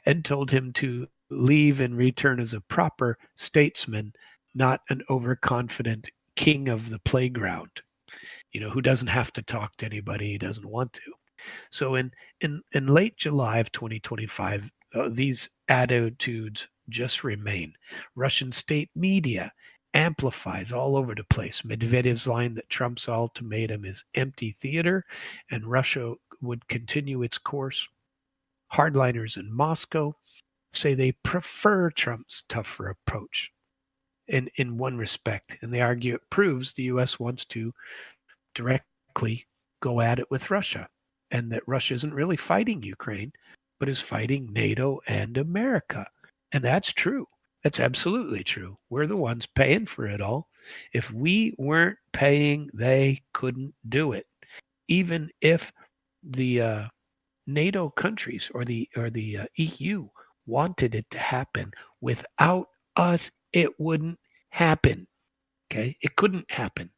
and told him to leave and return as a proper statesman, not an overconfident king of the playground, who doesn't have to talk to anybody he doesn't want to. So in late July of 2025, these attitudes just remain. Russian state media amplifies all over the place Medvedev's line that Trump's ultimatum is empty theater and Russia would continue its course. Hardliners in Moscow say they prefer Trump's tougher approach in one respect, and they argue it proves the U.S. wants to directly go at it with Russia, and that Russia isn't really fighting Ukraine, but is fighting NATO and America. And that's true. That's absolutely true. We're the ones paying for it all. If we weren't paying, they couldn't do it. Even if the NATO countries or the EU wanted it to happen, without us, it wouldn't happen. Okay, it couldn't happen.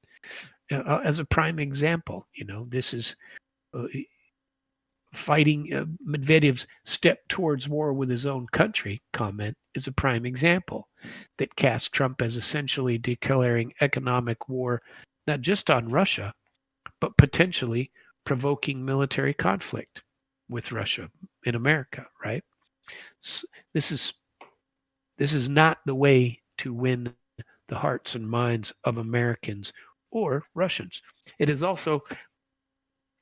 As a prime example, this is fighting Medvedev's step towards war with his own country comment is a prime example that casts Trump as essentially declaring economic war, not just on Russia, but potentially provoking military conflict with Russia in America, right? This is not the way to win the hearts and minds of Americans or Russians. It is also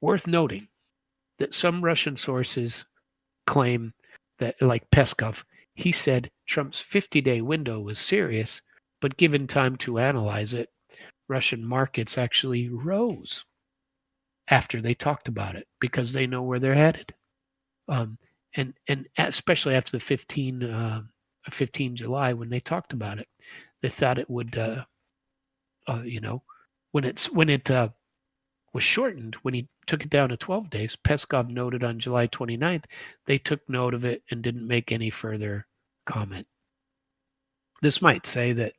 worth noting that some Russian sources claim that, like Peskov, he said Trump's 50-day window was serious, but given time to analyze it, Russian markets actually rose after they talked about it because they know where they're headed. And especially after the 15 July when they talked about it, they thought it would, when it was shortened, when he took it down to 12 days, Peskov noted on July 29th, they took note of it and didn't make any further comment. This might say that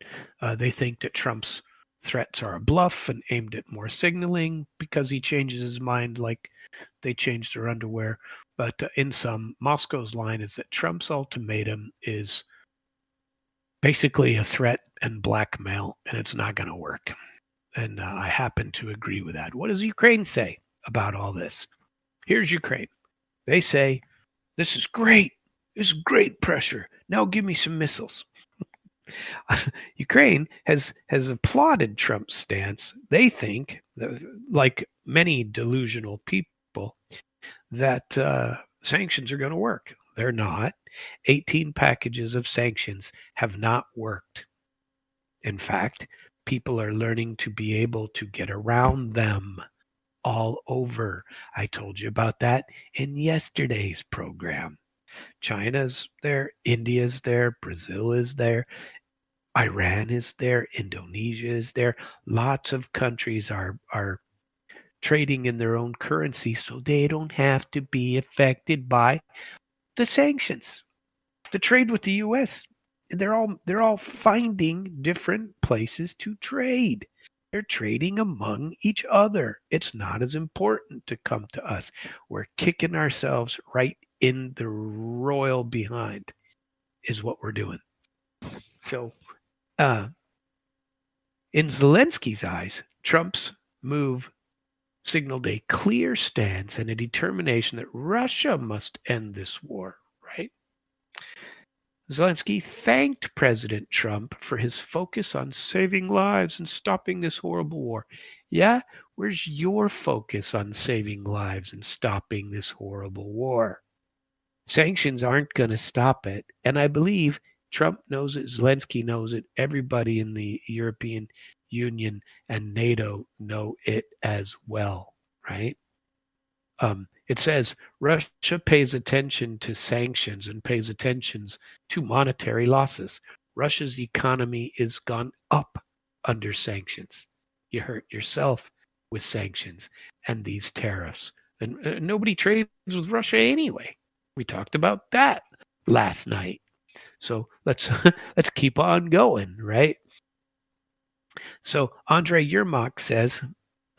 they think that Trump's threats are a bluff and aimed at more signaling because he changes his mind like they changed their underwear. But in sum, Moscow's line is that Trump's ultimatum is basically a threat and blackmail, and it's not going to work. And I happen to agree with that. What does Ukraine say about all this? Here's Ukraine. They say, this is great. This is great pressure. Now give me some missiles. Ukraine has applauded Trump's stance. They think, like many delusional people, that sanctions are going to work. They're not. 18 packages of sanctions have not worked. In fact, people are learning to be able to get around them all over. I told you about that in yesterday's program. China's there, India's there, Brazil is there, Iran is there, Indonesia is there. Lots of countries are trading in their own currency so they don't have to be affected by the sanctions. The trade with the US, they're all finding different places to trade. They're trading among each other. It's not as important to come to us. We're kicking ourselves right in the royal behind is what we're doing. So in Zelensky's eyes, Trump's move signaled a clear stance and a determination that Russia must end this war, right? Zelensky thanked President Trump for his focus on saving lives and stopping this horrible war. Yeah, where's your focus on saving lives and stopping this horrible war? Sanctions aren't going to stop it. And I believe Trump knows it, Zelensky knows it, everybody in the European Union and NATO know it as well, right? It says Russia pays attention to sanctions and pays attention to monetary losses. Russia's economy is gone up under sanctions. You hurt yourself with sanctions and these tariffs. And nobody trades with Russia anyway. We talked about that last night. So let's keep on going, right? So Andrei Yermak says,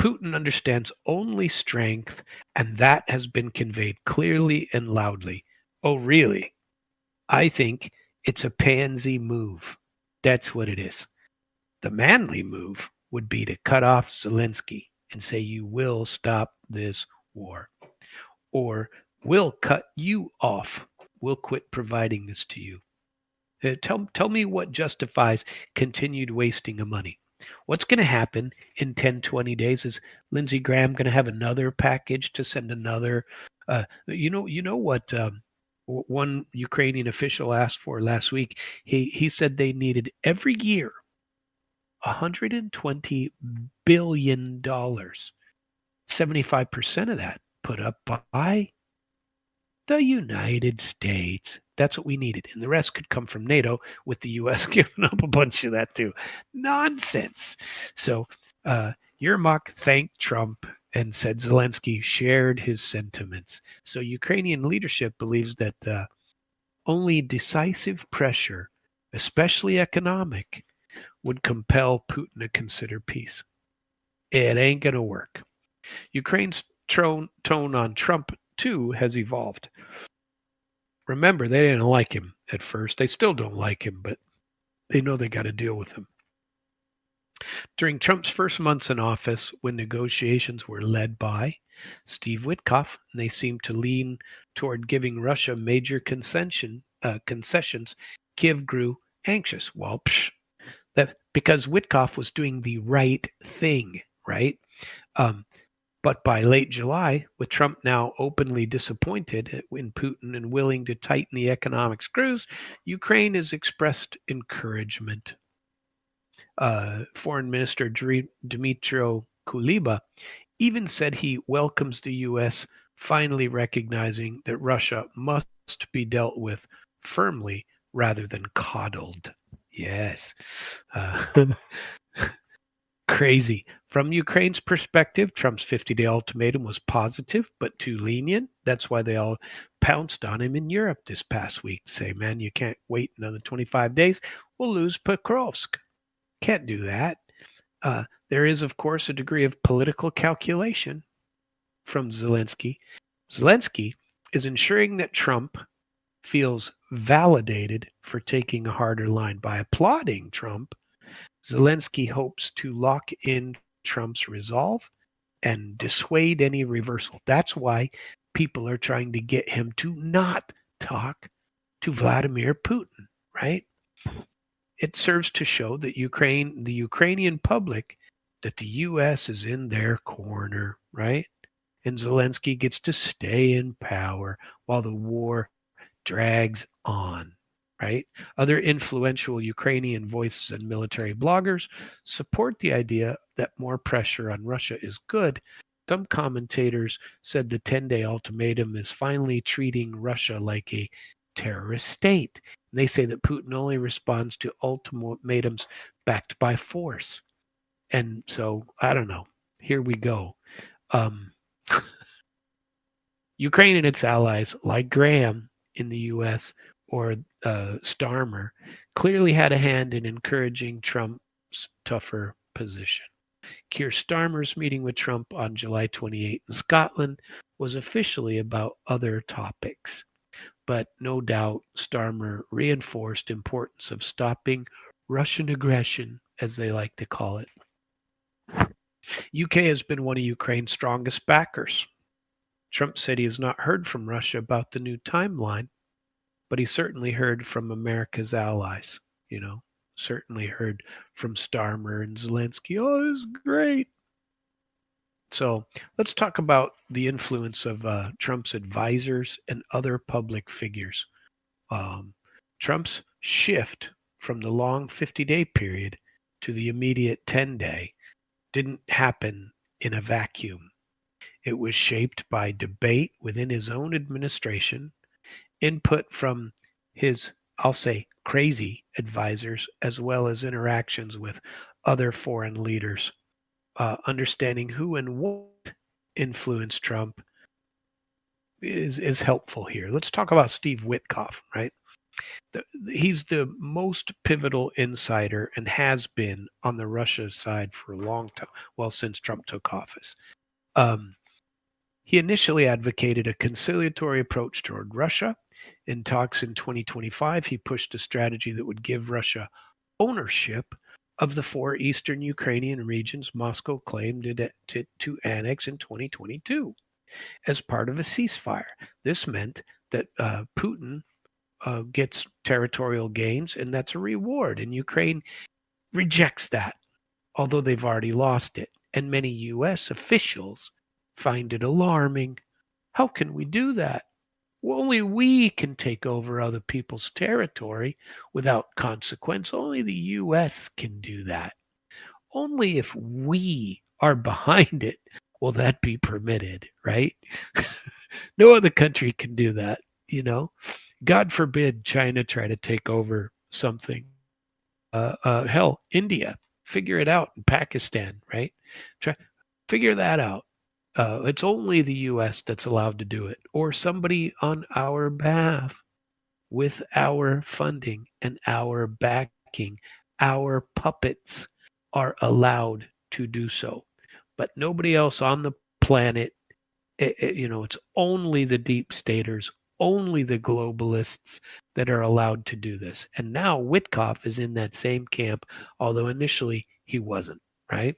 Putin understands only strength, and that has been conveyed clearly and loudly. Oh, really? I think it's a pansy move. That's what it is. The manly move would be to cut off Zelensky and say, you will stop this war. Or we'll cut you off. We'll quit providing this to you. Tell me what justifies continued wasting of money. What's going to happen in 10, 20 days? Is Lindsey Graham going to have another package to send another? You know what one Ukrainian official asked for last week? He said they needed every year $120 billion. 75% of that put up by the United States. That's what we needed. And the rest could come from NATO, with the U.S. giving up a bunch of that too. Nonsense. So Yermak thanked Trump and said Zelensky shared his sentiments. So Ukrainian leadership believes that only decisive pressure, especially economic, would compel Putin to consider peace. It ain't going to work. Ukraine's tone on Trump, too, has evolved. Remember, they didn't like him at first. They still don't like him, but they know they got to deal with him. During Trump's first months in office, when negotiations were led by Steve Witkoff, they seemed to lean toward giving Russia major concessions. Kiev grew anxious. Well, that because Witkoff was doing the right thing, right? Um, but by late July, with Trump now openly disappointed in Putin and willing to tighten the economic screws, Ukraine has expressed encouragement. Foreign Minister Dmytro Kuleba even said he welcomes the U.S. finally recognizing that Russia must be dealt with firmly rather than coddled. Yes. Uh, Crazy. From Ukraine's perspective, Trump's 50-day ultimatum was positive but too lenient. That's why they all pounced on him in Europe this past week to say, man, you can't wait another 25 days. We'll lose Pokrovsk. Can't do that. There is, of course, a degree of political calculation from Zelensky. Zelensky is ensuring that Trump feels validated for taking a harder line. By applauding Trump, Zelensky hopes to lock in Trump's resolve and dissuade any reversal. That's why people are trying to get him to not talk to Vladimir Putin, right? It serves to show that the Ukrainian public, that the U.S. is in their corner, right? And Zelensky gets to stay in power while the war drags on, right? Other influential Ukrainian voices and military bloggers support the idea that more pressure on Russia is good. Some commentators said the 10-day ultimatum is finally treating Russia like a terrorist state. And they say that Putin only responds to ultimatums backed by force. And so, I don't know. Here we go. Ukraine and its allies, like Graham in the U.S. or Starmer, clearly had a hand in encouraging Trump's tougher position. Keir Starmer's meeting with Trump on July 28 in Scotland was officially about other topics. But no doubt Starmer reinforced the importance of stopping Russian aggression, as they like to call it. UK has been one of Ukraine's strongest backers. Trump said he has not heard from Russia about the new timeline, but he certainly heard from America's allies, certainly heard from Starmer and Zelensky. Oh, this is great. So let's talk about the influence of Trump's advisors and other public figures. Trump's shift from the long 50-day period to the immediate 10-day didn't happen in a vacuum. It was shaped by debate within his own administration, input from his, I'll say, crazy advisors, as well as interactions with other foreign leaders. Understanding who and what influenced Trump is helpful here. Let's talk about Steve Witkoff, right? He's the most pivotal insider and has been on the Russia side for a long time, well, since Trump took office. He initially advocated a conciliatory approach toward Russia. In talks in 2025, he pushed a strategy that would give Russia ownership of the 4 eastern Ukrainian regions Moscow claimed to annex in 2022 as part of a ceasefire. This meant that Putin gets territorial gains, and that's a reward. And Ukraine rejects that, although they've already lost it. And many U.S. officials find it alarming. How can we do that? Well, only we can take over other people's territory without consequence. Only the U.S. can do that. Only if we are behind it will that be permitted, right? No other country can do that, God forbid China try to take over something. Hell, India, figure it out, in Pakistan, right? Figure that out. It's only the U.S. that's allowed to do it, or somebody on our behalf with our funding and our backing. Our puppets are allowed to do so, but nobody else on the planet. It's only the deep staters, only the globalists that are allowed to do this. And now Witkoff is in that same camp, although initially he wasn't, right?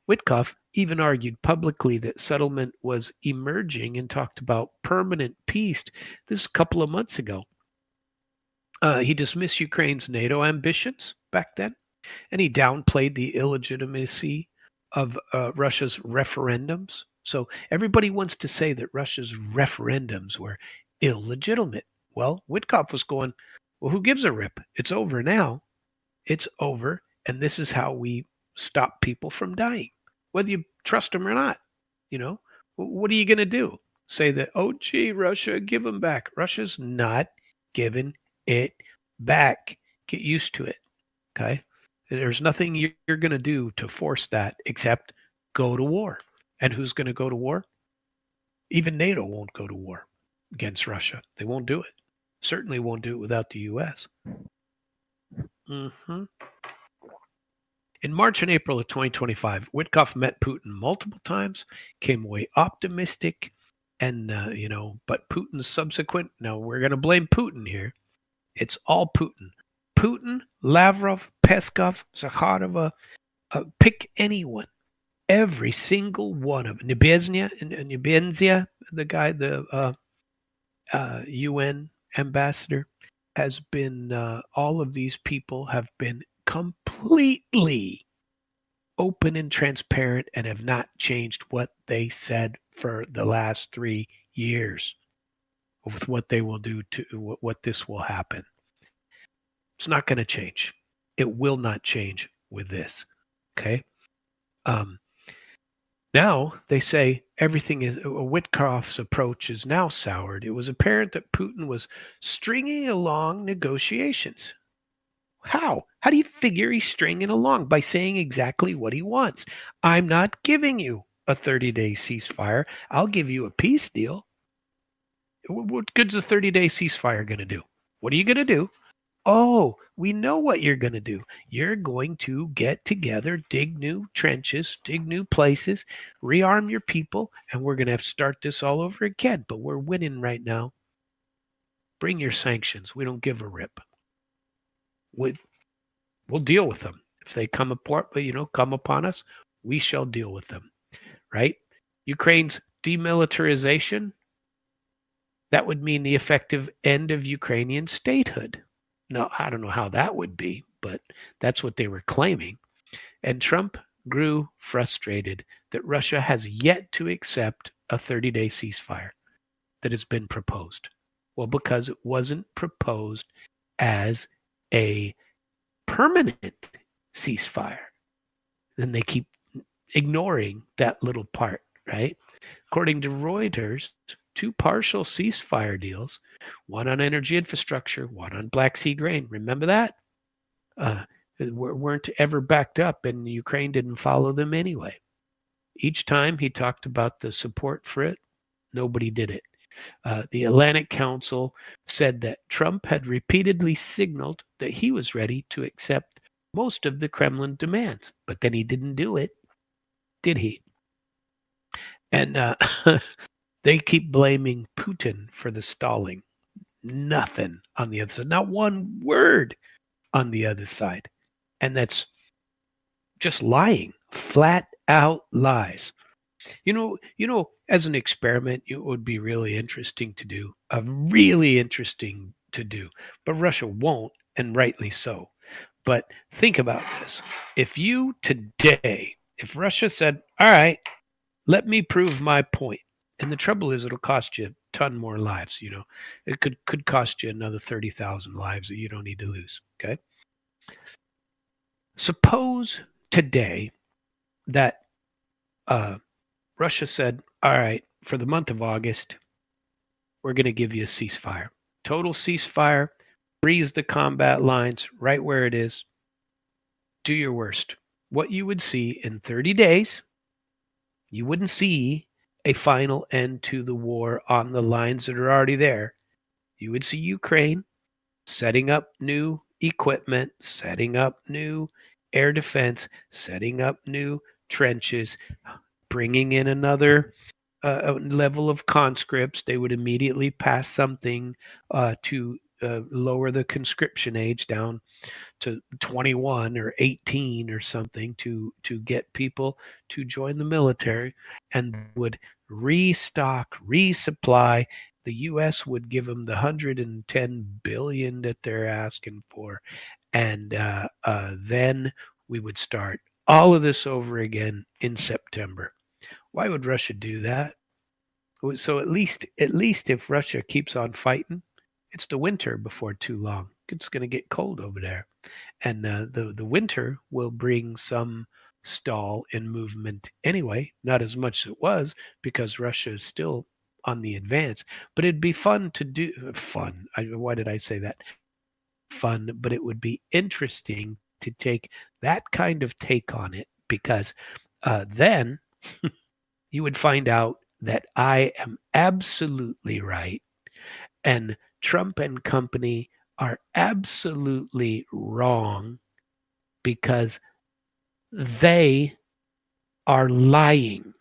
Witkoff even argued publicly that settlement was emerging and talked about permanent peace. This is a couple of months ago. He dismissed Ukraine's NATO ambitions back then, and he downplayed the illegitimacy of Russia's referendums. So everybody wants to say that Russia's referendums were illegitimate. Well, Witkoff was going, well, who gives a rip? It's over now. It's over, and this is how we stop people from dying, whether you trust them or not. You know, what are you going to do? Say that, oh, gee, Russia, give them back. Russia's not giving it back. Get used to it. Okay. There's nothing you're going to do to force that except go to war. And who's going to go to war? Even NATO won't go to war against Russia. They won't do it. Certainly won't do it without the U.S. Mm-hmm. In March and April of 2025, Witkoff met Putin multiple times, came away optimistic, and, but Putin's subsequent, now we're going to blame Putin here. It's all Putin. Putin, Lavrov, Peskov, Zakharova, pick anyone. Every single one of them. Nebenzia, the guy, the UN ambassador, has been, all of these people have been completely open and transparent and have not changed what they said for the last 3 years with what they will do to what this will happen. It's not going to change. It will not change with this. Okay. Now they say everything is Witkoff's approach is now soured. It was apparent that Putin was stringing along negotiations. How? How do you figure he's stringing along? By saying exactly what he wants. I'm not giving you a 30-day ceasefire. I'll give you a peace deal. What good's a 30-day ceasefire going to do? What are you going to do? Oh, we know what you're going to do. You're going to get together, dig new trenches, dig new places, rearm your people, and we're going to have to start this all over again. But we're winning right now. Bring your sanctions. We don't give a rip. We'll deal with them. If they come upon us, we shall deal with them. Right? Ukraine's demilitarization, that would mean the effective end of Ukrainian statehood. Now, I don't know how that would be, but that's what they were claiming. And Trump grew frustrated that Russia has yet to accept a 30-day ceasefire that has been proposed. Well, because it wasn't proposed as a permanent ceasefire. Then they keep ignoring that little part, right? According to Reuters, 2 partial ceasefire deals, one on energy infrastructure, one on Black Sea grain. Remember that? Weren't ever backed up, and Ukraine didn't follow them anyway. Each time he talked about the support for it, nobody did it. The Atlantic Council said that Trump had repeatedly signaled that he was ready to accept most of the Kremlin demands, but then he didn't do it, did he? And they keep blaming Putin for the stalling. Nothing on the other side, not one word on the other side. And that's just lying, flat out lies. You know, as an experiment, it would be really interesting to do, but Russia won't, and rightly so. But think about this. If Russia said, all right, let me prove my point. And the trouble is it'll cost you a ton more lives, It could cost you another 30,000 lives that you don't need to lose, okay? Suppose today that Russia said, all right, for the month of August, we're going to give you a ceasefire. Total ceasefire, freeze the combat lines right where it is. Do your worst. What you would see in 30 days, you wouldn't see a final end to the war on the lines that are already there. You would see Ukraine setting up new equipment, setting up new air defense, setting up new trenches, bringing in another level of conscripts. They would immediately pass something to lower the conscription age down to 21 or 18 or something to get people to join the military, and would restock, resupply. The U.S. would give them the 110 billion that they're asking for, and then we would start all of this over again in September. Why would Russia do that? So at least if Russia keeps on fighting, it's the winter before too long. It's going to get cold over there, and the winter will bring some stall in movement anyway. Not as much as it was because Russia is still on the advance. But it'd be fun to do. Fun. Why did I say that? Fun, but it would be interesting to take that kind of take on it because then you would find out that I am absolutely right and Trump and company are absolutely wrong because they are lying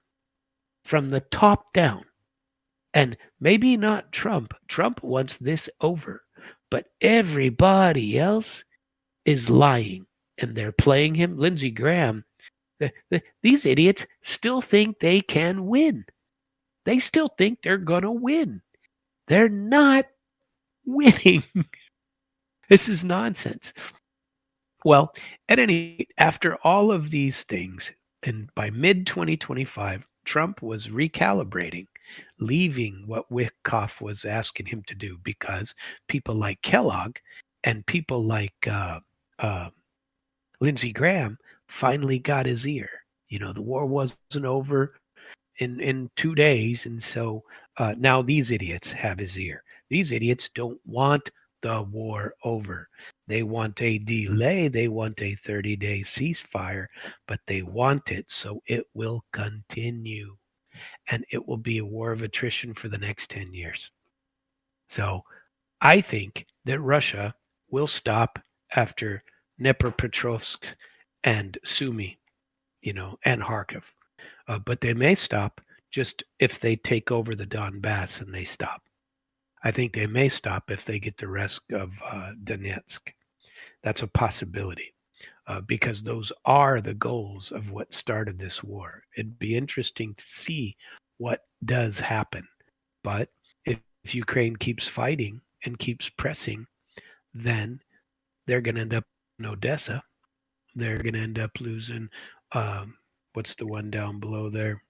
from the top down. And maybe not Trump. Trump wants this over, but everybody else is lying and they're playing him. Lindsey Graham, these idiots still think they can win. They still think they're going to win. They're not winning. This is nonsense. Well, at any rate, after all of these things, and by mid 2025, Trump was recalibrating, leaving what Wickoff was asking him to do because people like Kellogg and people like Lindsey Graham finally got his ear. The war wasn't over in 2 days, and so now these idiots have his ear. These idiots don't want the war over. They want a delay. They want a 30-day ceasefire, but they want it so it will continue. And it will be a war of attrition for the next 10 years. So I think that Russia will stop after Dnipropetrovsk and Sumy, and Kharkiv. But they may stop just if they take over the Donbass and they stop. I think they may stop if they get the rest of Donetsk. That's a possibility because those are the goals of what started this war. It'd be interesting to see what does happen. But if Ukraine keeps fighting and keeps pressing, then they're going to end up in Odessa. They're going to end up losing, what's the one down below there?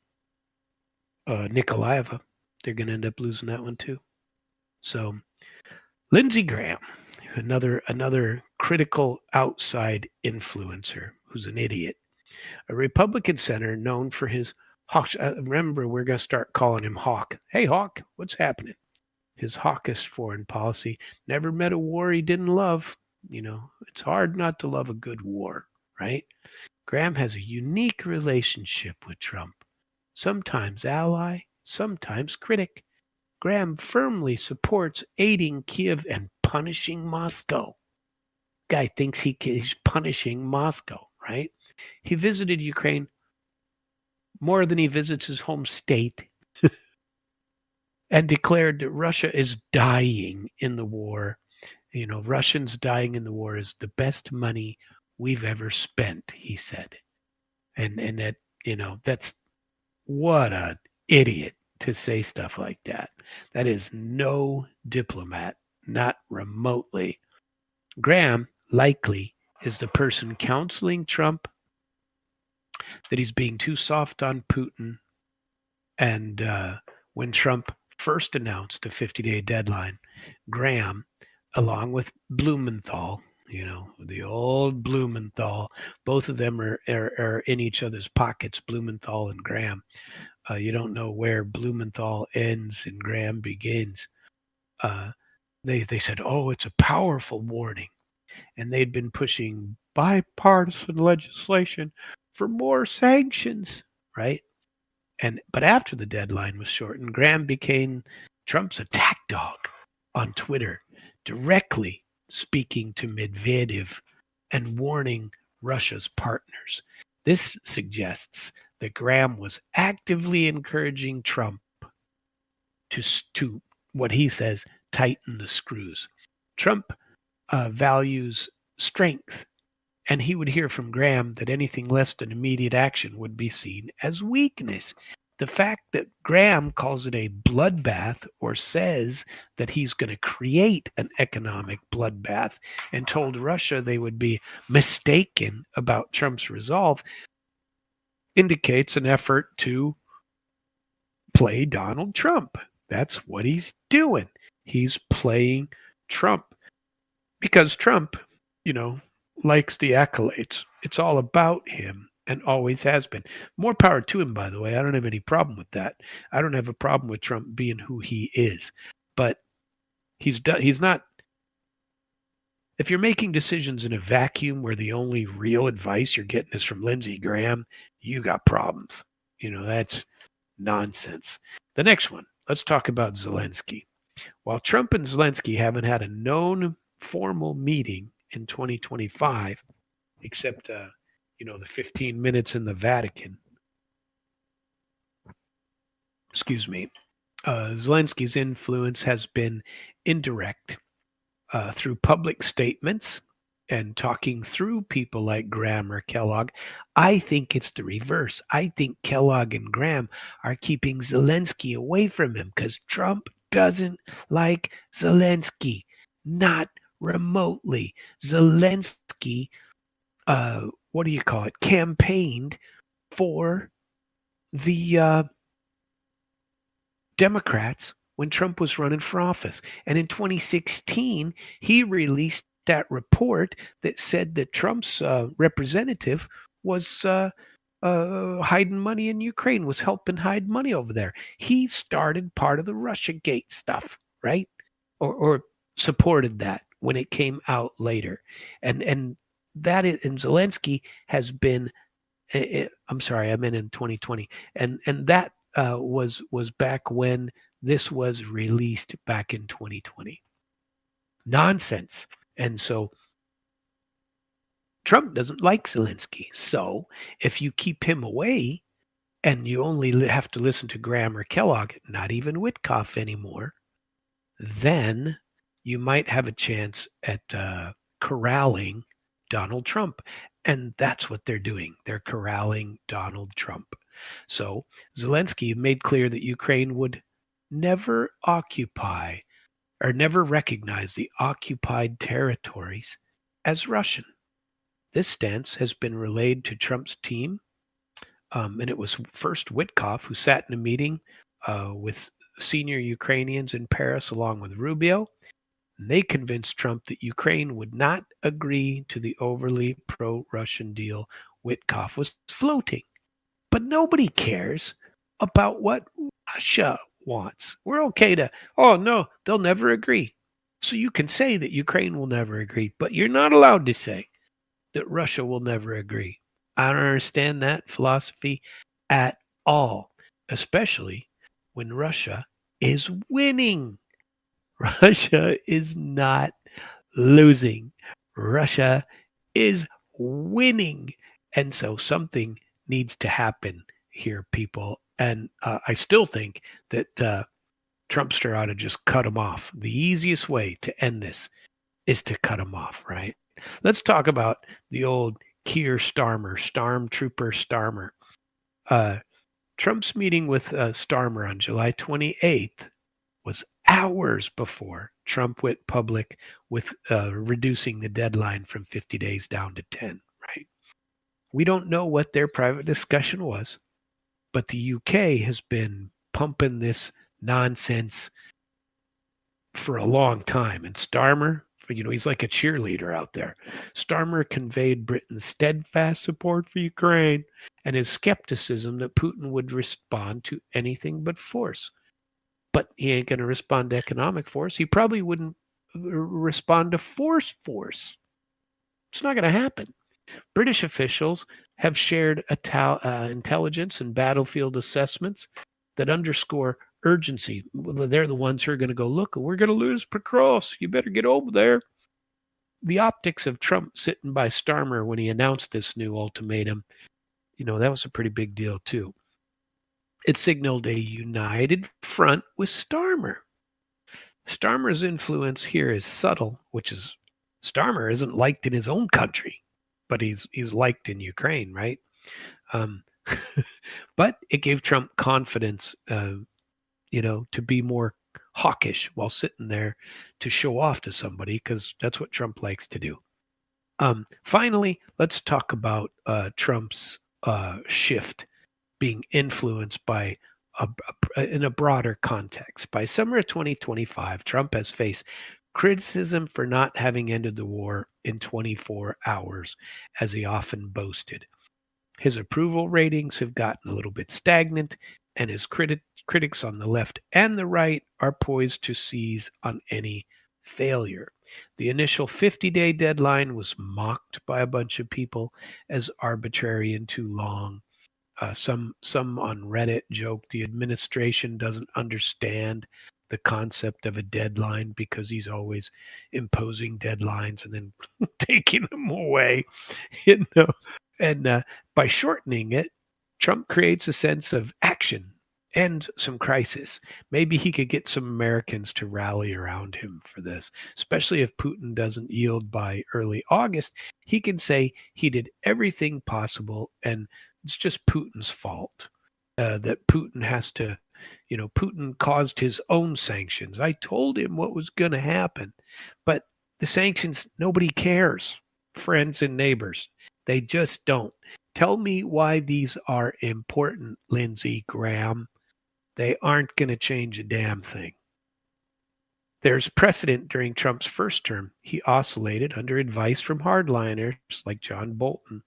Nikolaeva. They're going to end up losing that one too. So Lindsey Graham, another critical outside influencer who's an idiot, a Republican senator known for his hawk. Remember, we're going to start calling him Hawk. Hey, Hawk, what's happening? His hawkish foreign policy. Never met a war he didn't love. It's hard not to love a good war, right? Graham has a unique relationship with Trump. Sometimes ally, sometimes critic. Graham firmly supports aiding Kiev and punishing Moscow. Guy thinks he's punishing Moscow, right? He visited Ukraine more than he visits his home state and declared that Russia is dying in the war. Russians dying in the war is the best money we've ever spent, he said. And that, that's what an idiot to say stuff like that. That is no diplomat, not remotely. Graham likely is the person counseling Trump that he's being too soft on Putin. And when Trump first announced a 50-day deadline, Graham, along with Blumenthal, the old Blumenthal, both of them are in each other's pockets, Blumenthal and Graham. You don't know where Blumenthal ends and Graham begins. They said, it's a powerful warning. And they'd been pushing bipartisan legislation for more sanctions, right? But after the deadline was shortened, Graham became Trump's attack dog on Twitter, directly speaking to Medvedev and warning Russia's partners. This suggests that Graham was actively encouraging Trump to what he says, tighten the screws. Trump values strength, and he would hear from Graham that anything less than immediate action would be seen as weakness. The fact that Graham calls it a bloodbath or says that he's going to create an economic bloodbath and told Russia they would be mistaken about Trump's resolve indicates an effort to play Donald Trump. That's what he's doing. He's playing Trump because Trump, likes the accolades. It's all about him and always has been. More power to him, by the way. I don't have any problem with that. I don't have a problem with Trump being who he is. But he's not. If you're making decisions in a vacuum where the only real advice you're getting is from Lindsey Graham, you got problems. That's nonsense. The next one, let's talk about Zelensky. While Trump and Zelensky haven't had a known formal meeting in 2025, except the 15 minutes in the Vatican. Excuse me. Zelensky's influence has been indirect through public statements and talking through people like Graham or Kellogg. I think it's the reverse. I think Kellogg and Graham are keeping Zelensky away from him because Trump doesn't like Zelensky, not remotely. Zelensky, campaigned for the Democrats when Trump was running for office. And in 2016, he released that report that said that Trump's representative was hiding money in Ukraine, was helping hide money over there. He started part of the Russiagate stuff, right? Or supported that when it came out later. And Zelensky has been, I'm sorry, I meant in 2020. And that was back when this was released back in 2020. Nonsense. And so Trump doesn't like Zelensky. So if you keep him away and you only have to listen to Graham or Kellogg, not even Witkoff anymore, then you might have a chance at corralling Donald Trump. And that's what they're doing. They're corralling Donald Trump. So Zelensky made clear that Ukraine would never occupy or never recognize the occupied territories as Russian. This stance has been relayed to Trump's team, and it was first Witkoff who sat in a meeting with senior Ukrainians in Paris along with Rubio. And they convinced Trump that Ukraine would not agree to the overly pro-Russian deal Witkoff was floating. But nobody cares about what Russia wants. We're okay to, no, they'll never agree. So you can say that Ukraine will never agree, but you're not allowed to say that Russia will never agree. I don't understand that philosophy at all, especially when Russia is winning. Russia is not losing. Russia is winning. And so something needs to happen here, people. And I still think that Trumpster ought to just cut him off. The easiest way to end this is to cut him off, right? Let's talk about the old Keir Starmer, Stormtrooper Starmer. Trump's meeting with Starmer on July 28th was hours before Trump went public with reducing the deadline from 50 days down to 10, right? We don't know what their private discussion was, but the UK has been pumping this nonsense for a long time. And Starmer, he's like a cheerleader out there. Starmer conveyed Britain's steadfast support for Ukraine and his skepticism that Putin would respond to anything but force. But he ain't going to respond to economic force. He probably wouldn't respond to force. It's not going to happen. British officials have shared intelligence and battlefield assessments that underscore urgency. They're the ones who are going to go, look, we're going to lose Pokrovsk. You better get over there. The optics of Trump sitting by Starmer when he announced this new ultimatum, that was a pretty big deal too. It signaled a united front with Starmer. Starmer's influence here is subtle, which is Starmer isn't liked in his own country, but he's liked in Ukraine, right? Um, but it gave Trump confidence, to be more hawkish while sitting there to show off to somebody, because that's what Trump likes to do. Finally, let's talk about Trump's shift being influenced by in a broader context. By summer of 2025, Trump has faced criticism for not having ended the war in 24 hours, as he often boasted. His approval ratings have gotten a little bit stagnant, and his critics on the left and the right are poised to seize on any failure. The initial 50-day deadline was mocked by a bunch of people as arbitrary and too long. Some on Reddit joked the administration doesn't understand the concept of a deadline because he's always imposing deadlines and then taking them away, you know. And by shortening it, Trump creates a sense of action and some crisis. Maybe he could get some Americans to rally around him for this, especially if Putin doesn't yield by early August. He can say he did everything possible and it's just Putin's fault. That Putin has to, Putin caused his own sanctions. I told him what was going to happen. But the sanctions, nobody cares, friends and neighbors. They just don't. Tell me why these are important, Lindsey Graham. They aren't going to change a damn thing. There's precedent during Trump's first term. He oscillated under advice from hardliners like John Bolton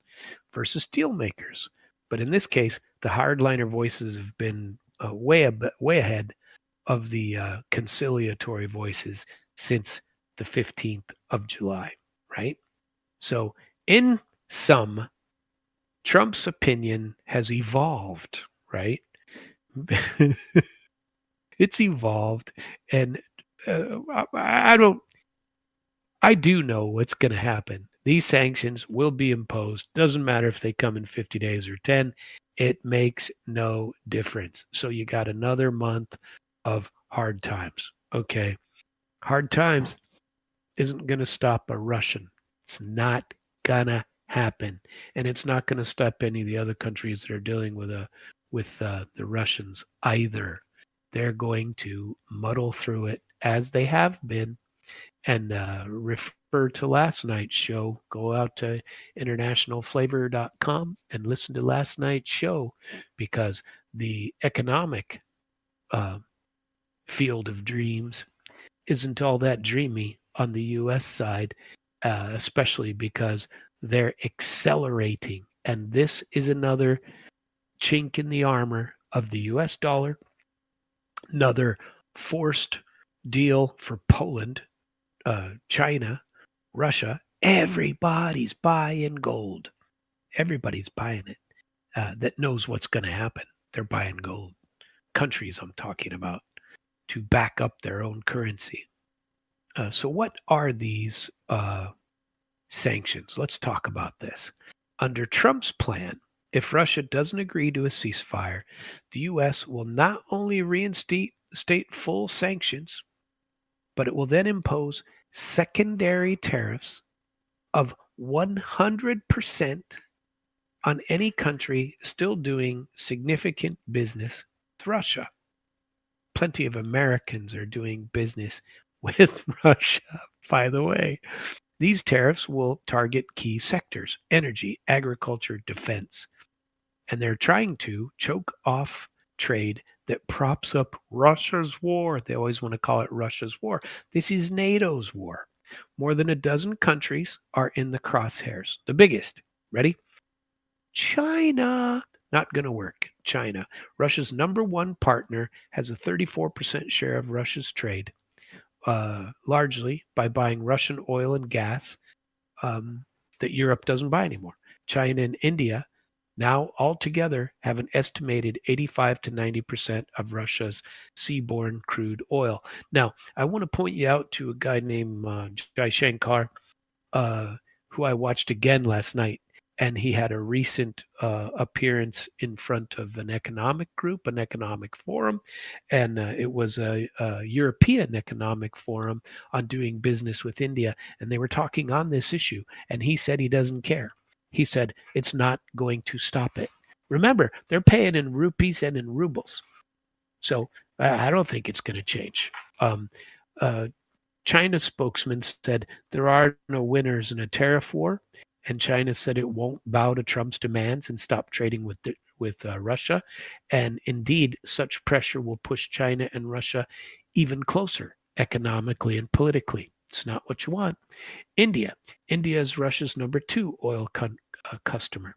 versus steelmakers. But in this case, the hardliner voices have been way ahead of the conciliatory voices since the 15th of July, right? So in sum, Trump's opinion has evolved, right? It's evolved, and I do know what's going to happen. These sanctions will be imposed. Doesn't matter if they come in 50 days or 10. It makes no difference. So you got another month of hard times. Okay. Hard times isn't going to stop a Russian. It's not going to happen. And it's not going to stop any of the other countries that are dealing with the Russians either. They're going to muddle through it as they have been. And refer to last night's show. Go out to internationalflavor.com and listen to last night's show, because the economic field of dreams isn't all that dreamy on the U.S. side, especially because they're accelerating. And this is another chink in the armor of the U.S. dollar, another forced deal for Poland, China, Russia. Everybody's buying gold. Everybody's buying it. That knows what's going to happen. They're buying gold. Countries I'm talking about, to back up their own currency. So what are these sanctions? Let's talk about this. Under Trump's plan, if Russia doesn't agree to a ceasefire, the U.S. will not only reinstate full sanctions, but it will then impose secondary tariffs of 100% on any country still doing significant business with Russia. Plenty of Americans are doing business with Russia, by the way. These tariffs will target key sectors: energy, agriculture, defense. And they're trying to choke off trade that props up Russia's war. They always want to call it Russia's war. This is NATO's war. More than a dozen countries are in the crosshairs. The biggest, ready? China. Not going to work. China, Russia's number one partner, has a 34% share of Russia's trade, largely by buying Russian oil and gas that Europe doesn't buy anymore. China and India now altogether have an estimated 85 to 90% of Russia's seaborne crude oil. Now, I want to point you out to a guy named Jai Shankar, who I watched again last night. and he had a recent appearance in front of an economic group, an economic forum, and it was a European economic forum on doing business with India, and they were talking on this issue, and he said he doesn't care. He said it's not going to stop it. Remember, they're paying in rupees and in rubles, so I don't think it's going to change. China's spokesman said there are no winners in a tariff war, and China said it won't bow to Trump's demands and stop trading with Russia. And indeed, such pressure will push China and Russia even closer economically and politically. It's not what you want. India is Russia's number 2 oil customer.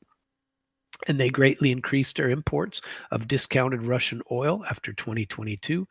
And they greatly increased their imports of discounted Russian oil after 2022.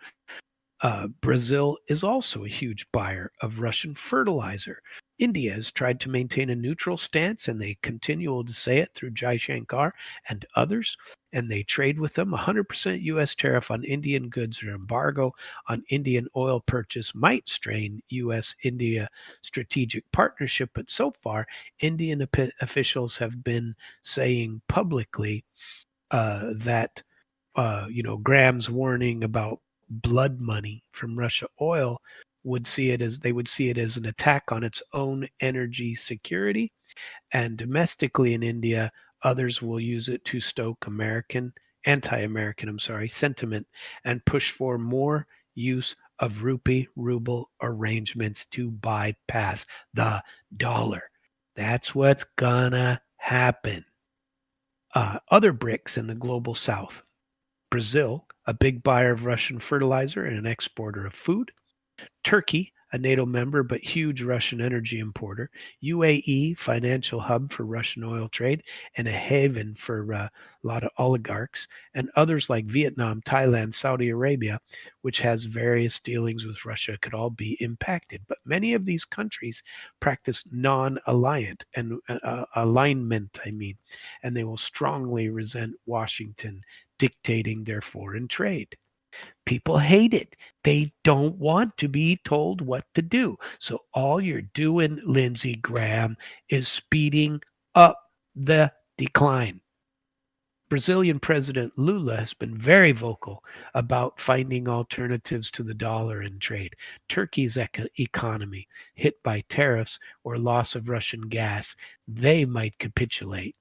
Brazil is also a huge buyer of Russian fertilizer. India has tried to maintain a neutral stance, and they continue to say it through Jai Shankar and others, and they trade with them. 100% U.S. tariff on Indian goods or embargo on Indian oil purchase might strain U.S.-India strategic partnership, but so far, Indian officials have been saying publicly that Graham's warning about blood money from Russia oil would see it as an attack on its own energy security, and domestically in India, others will use it to stoke anti-American sentiment and push for more use of rupee-ruble arrangements to bypass the dollar. That's what's gonna happen. Other BRICS in the global south. Brazil, a big buyer of Russian fertilizer and an exporter of food. Turkey, a NATO member but huge Russian energy importer. UAE, financial hub for Russian oil trade and a haven for a lot of oligarchs. And others like Vietnam, Thailand, Saudi Arabia, which has various dealings with Russia, could all be impacted. But many of these countries practice non-alignment, and and they will strongly resent Washington dictating their foreign trade. People hate it. They don't want to be told what to do. So all you're doing, Lindsey Graham, is speeding up the decline. Brazilian President Lula has been very vocal about finding alternatives to the dollar in trade. Turkey's economy, hit by tariffs or loss of Russian gas, they might capitulate,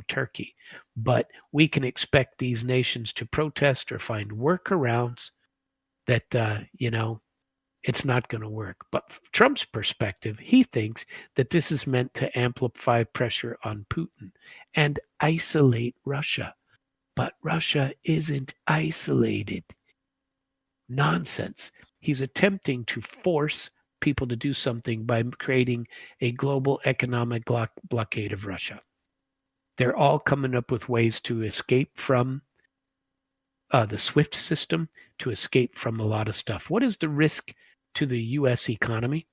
Turkey. But we can expect these nations to protest or find workarounds that, it's not going to work. But from Trump's perspective, he thinks that this is meant to amplify pressure on Putin and isolate Russia. But Russia isn't isolated. Nonsense. He's attempting to force people to do something by creating a global economic blockade of Russia. They're all coming up with ways to escape from the SWIFT system, to escape from a lot of stuff. What is the risk to the U.S. economy?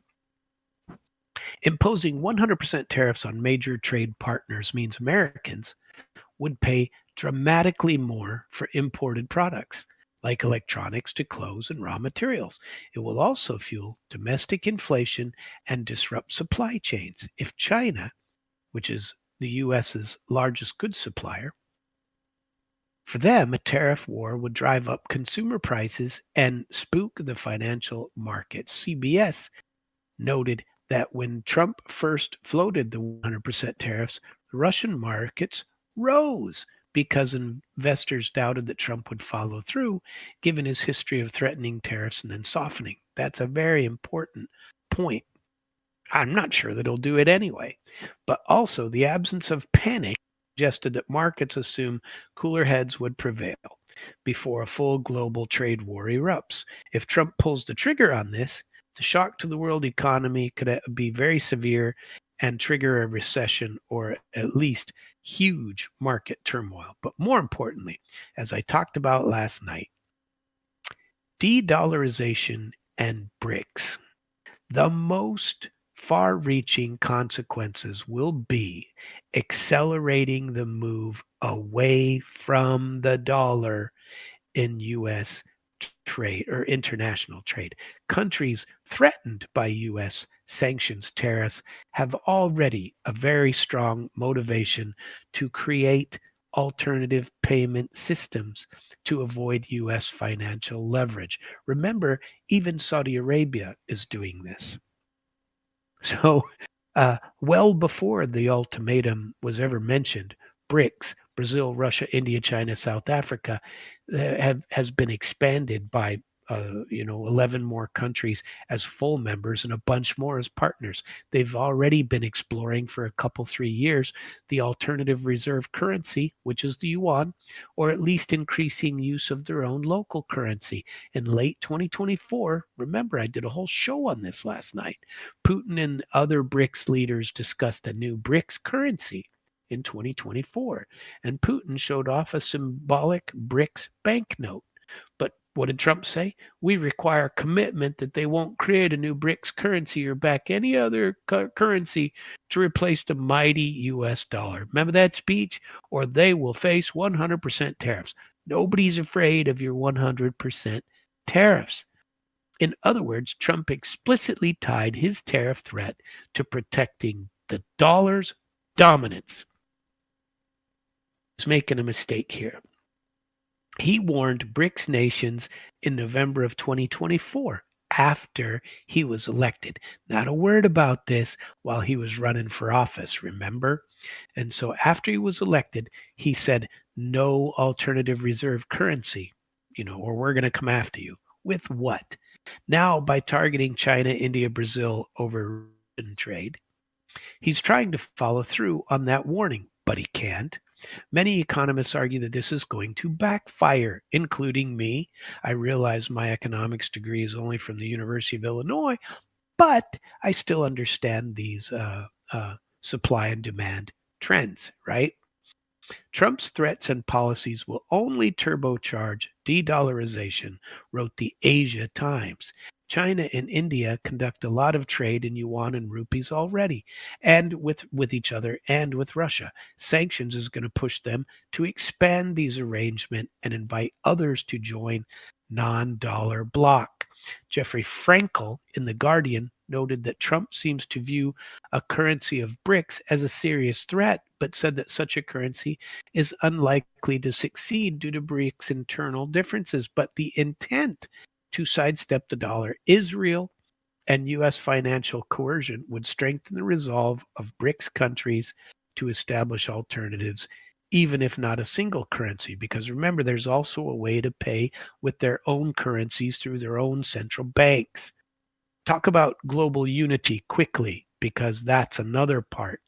Imposing 100% tariffs on major trade partners means Americans would pay dramatically more for imported products, like electronics to clothes and raw materials. It will also fuel domestic inflation and disrupt supply chains. If China, which is the U.S.'s largest goods supplier, for them, a tariff war would drive up consumer prices and spook the financial markets. CBS noted that when Trump first floated the 100% tariffs, the Russian markets rose because investors doubted that Trump would follow through, given his history of threatening tariffs and then softening. That's a very important point. I'm not sure that he'll do it anyway. But also, the absence of panic suggested that markets assume cooler heads would prevail before a full global trade war erupts. If Trump pulls the trigger on this, the shock to the world economy could be very severe and trigger a recession or at least huge market turmoil. But more importantly, as I talked about last night, de-dollarization and BRICS. The most far-reaching consequences will be accelerating the move away from the dollar in U.S. trade or international trade. Countries threatened by U.S. sanctions tariffs have already a very strong motivation to create alternative payment systems to avoid U.S. financial leverage. Remember, even Saudi Arabia is doing this. So, well before the ultimatum was ever mentioned, BRICS, Brazil, Russia, India, China, South Africa, has been expanded by 11 more countries as full members and a bunch more as partners. They've already been exploring for a couple 3 years the alternative reserve currency, which is the yuan, or at least increasing use of their own local currency. In late 2024, remember I did a whole show on this last night. Putin and other BRICS leaders discussed a new BRICS currency in 2024, and Putin showed off a symbolic BRICS banknote. But what did Trump say? We require commitment that they won't create a new BRICS currency or back any other currency to replace the mighty U.S. dollar. Remember that speech? Or they will face 100% tariffs. Nobody's afraid of your 100% tariffs. In other words, Trump explicitly tied his tariff threat to protecting the dollar's dominance. He's making a mistake here. He warned BRICS nations in November of 2024 after he was elected. Not a word about this while he was running for office, remember? And so after he was elected, he said, no alternative reserve currency, or we're going to come after you. With what? Now, by targeting China, India, Brazil over Russian trade, he's trying to follow through on that warning, but he can't. Many economists argue that this is going to backfire, including me. I realize my economics degree is only from the University of Illinois, but I still understand these supply and demand trends, right? Trump's threats and policies will only turbocharge de-dollarization, wrote the Asia Times. China and India conduct a lot of trade in yuan and rupees already, and with each other and with Russia. Sanctions is going to push them to expand these arrangements and invite others to join non-dollar bloc. Jeffrey Frankel in The Guardian noted that Trump seems to view a currency of BRICS as a serious threat, but said that such a currency is unlikely to succeed due to BRICS' internal differences. But the intent to sidestep the dollar is real, and U.S. financial coercion would strengthen the resolve of BRICS countries to establish alternatives, even if not a single currency. Because remember, there's also a way to pay with their own currencies through their own central banks. Talk about global unity quickly, because that's another part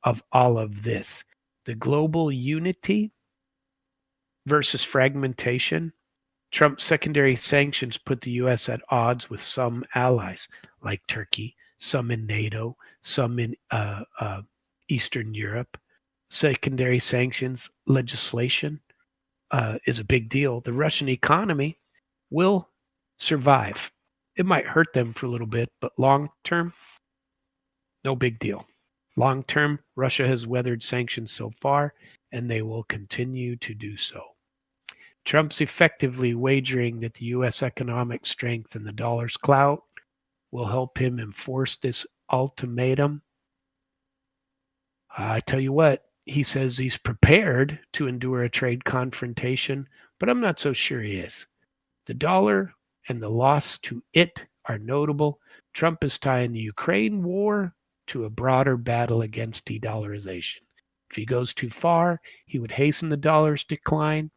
of all of this. The global unity versus fragmentation. Trump's secondary sanctions put the U.S. at odds with some allies, like Turkey, some in NATO, some in Eastern Europe. Secondary sanctions legislation is a big deal. The Russian economy will survive. It might hurt them for a little bit, but long term, no big deal. Long term, Russia has weathered sanctions so far, and they will continue to do so. Trump's effectively wagering that the U.S. economic strength and the dollar's clout will help him enforce this ultimatum. I tell you what, he says he's prepared to endure a trade confrontation, but I'm not so sure he is. The dollar and the loss to it are notable. Trump is tying the Ukraine war to a broader battle against de-dollarization. If he goes too far, he would hasten the dollar's decline.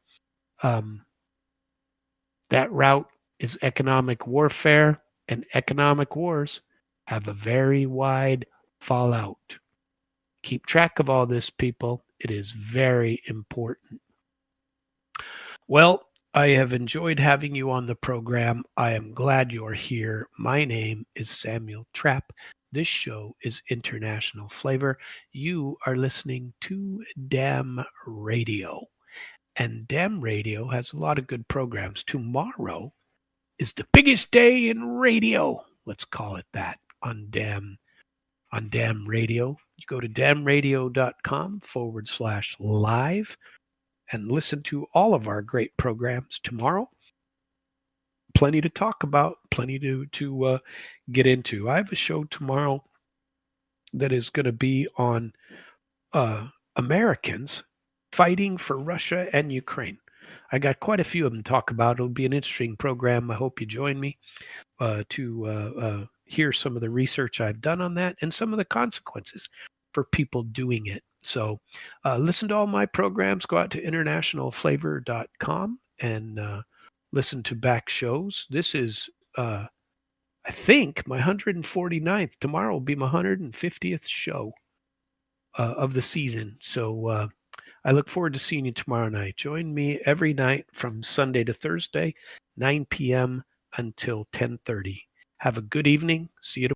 That route is economic warfare, and economic wars have a very wide fallout. Keep track of all this, people. It is very important. Well, I have enjoyed having you on the program. I am glad you're here. My name is Samuel Trapp. This show is International Flavor. You are listening to Damn Radio. And Damn Radio has a lot of good programs. Tomorrow is the biggest day in radio. Let's call it that on Damn Radio. You go to damnradio.com/live and listen to all of our great programs tomorrow. plenty to talk about, plenty to get into. I have a show tomorrow that is going to be on Americans fighting for Russia and Ukraine. I got quite a few of them to talk about. It'll be an interesting program. I hope you join me to hear some of the research I've done on that and some of the consequences for people doing it. So listen to all my programs. Go out to internationalflavor.com and listen to back shows. This is, I think, my 149th. Tomorrow will be my 150th show of the season. So I look forward to seeing you tomorrow night. Join me every night from Sunday to Thursday, 9 p.m. until 10:30. Have a good evening. See you tomorrow.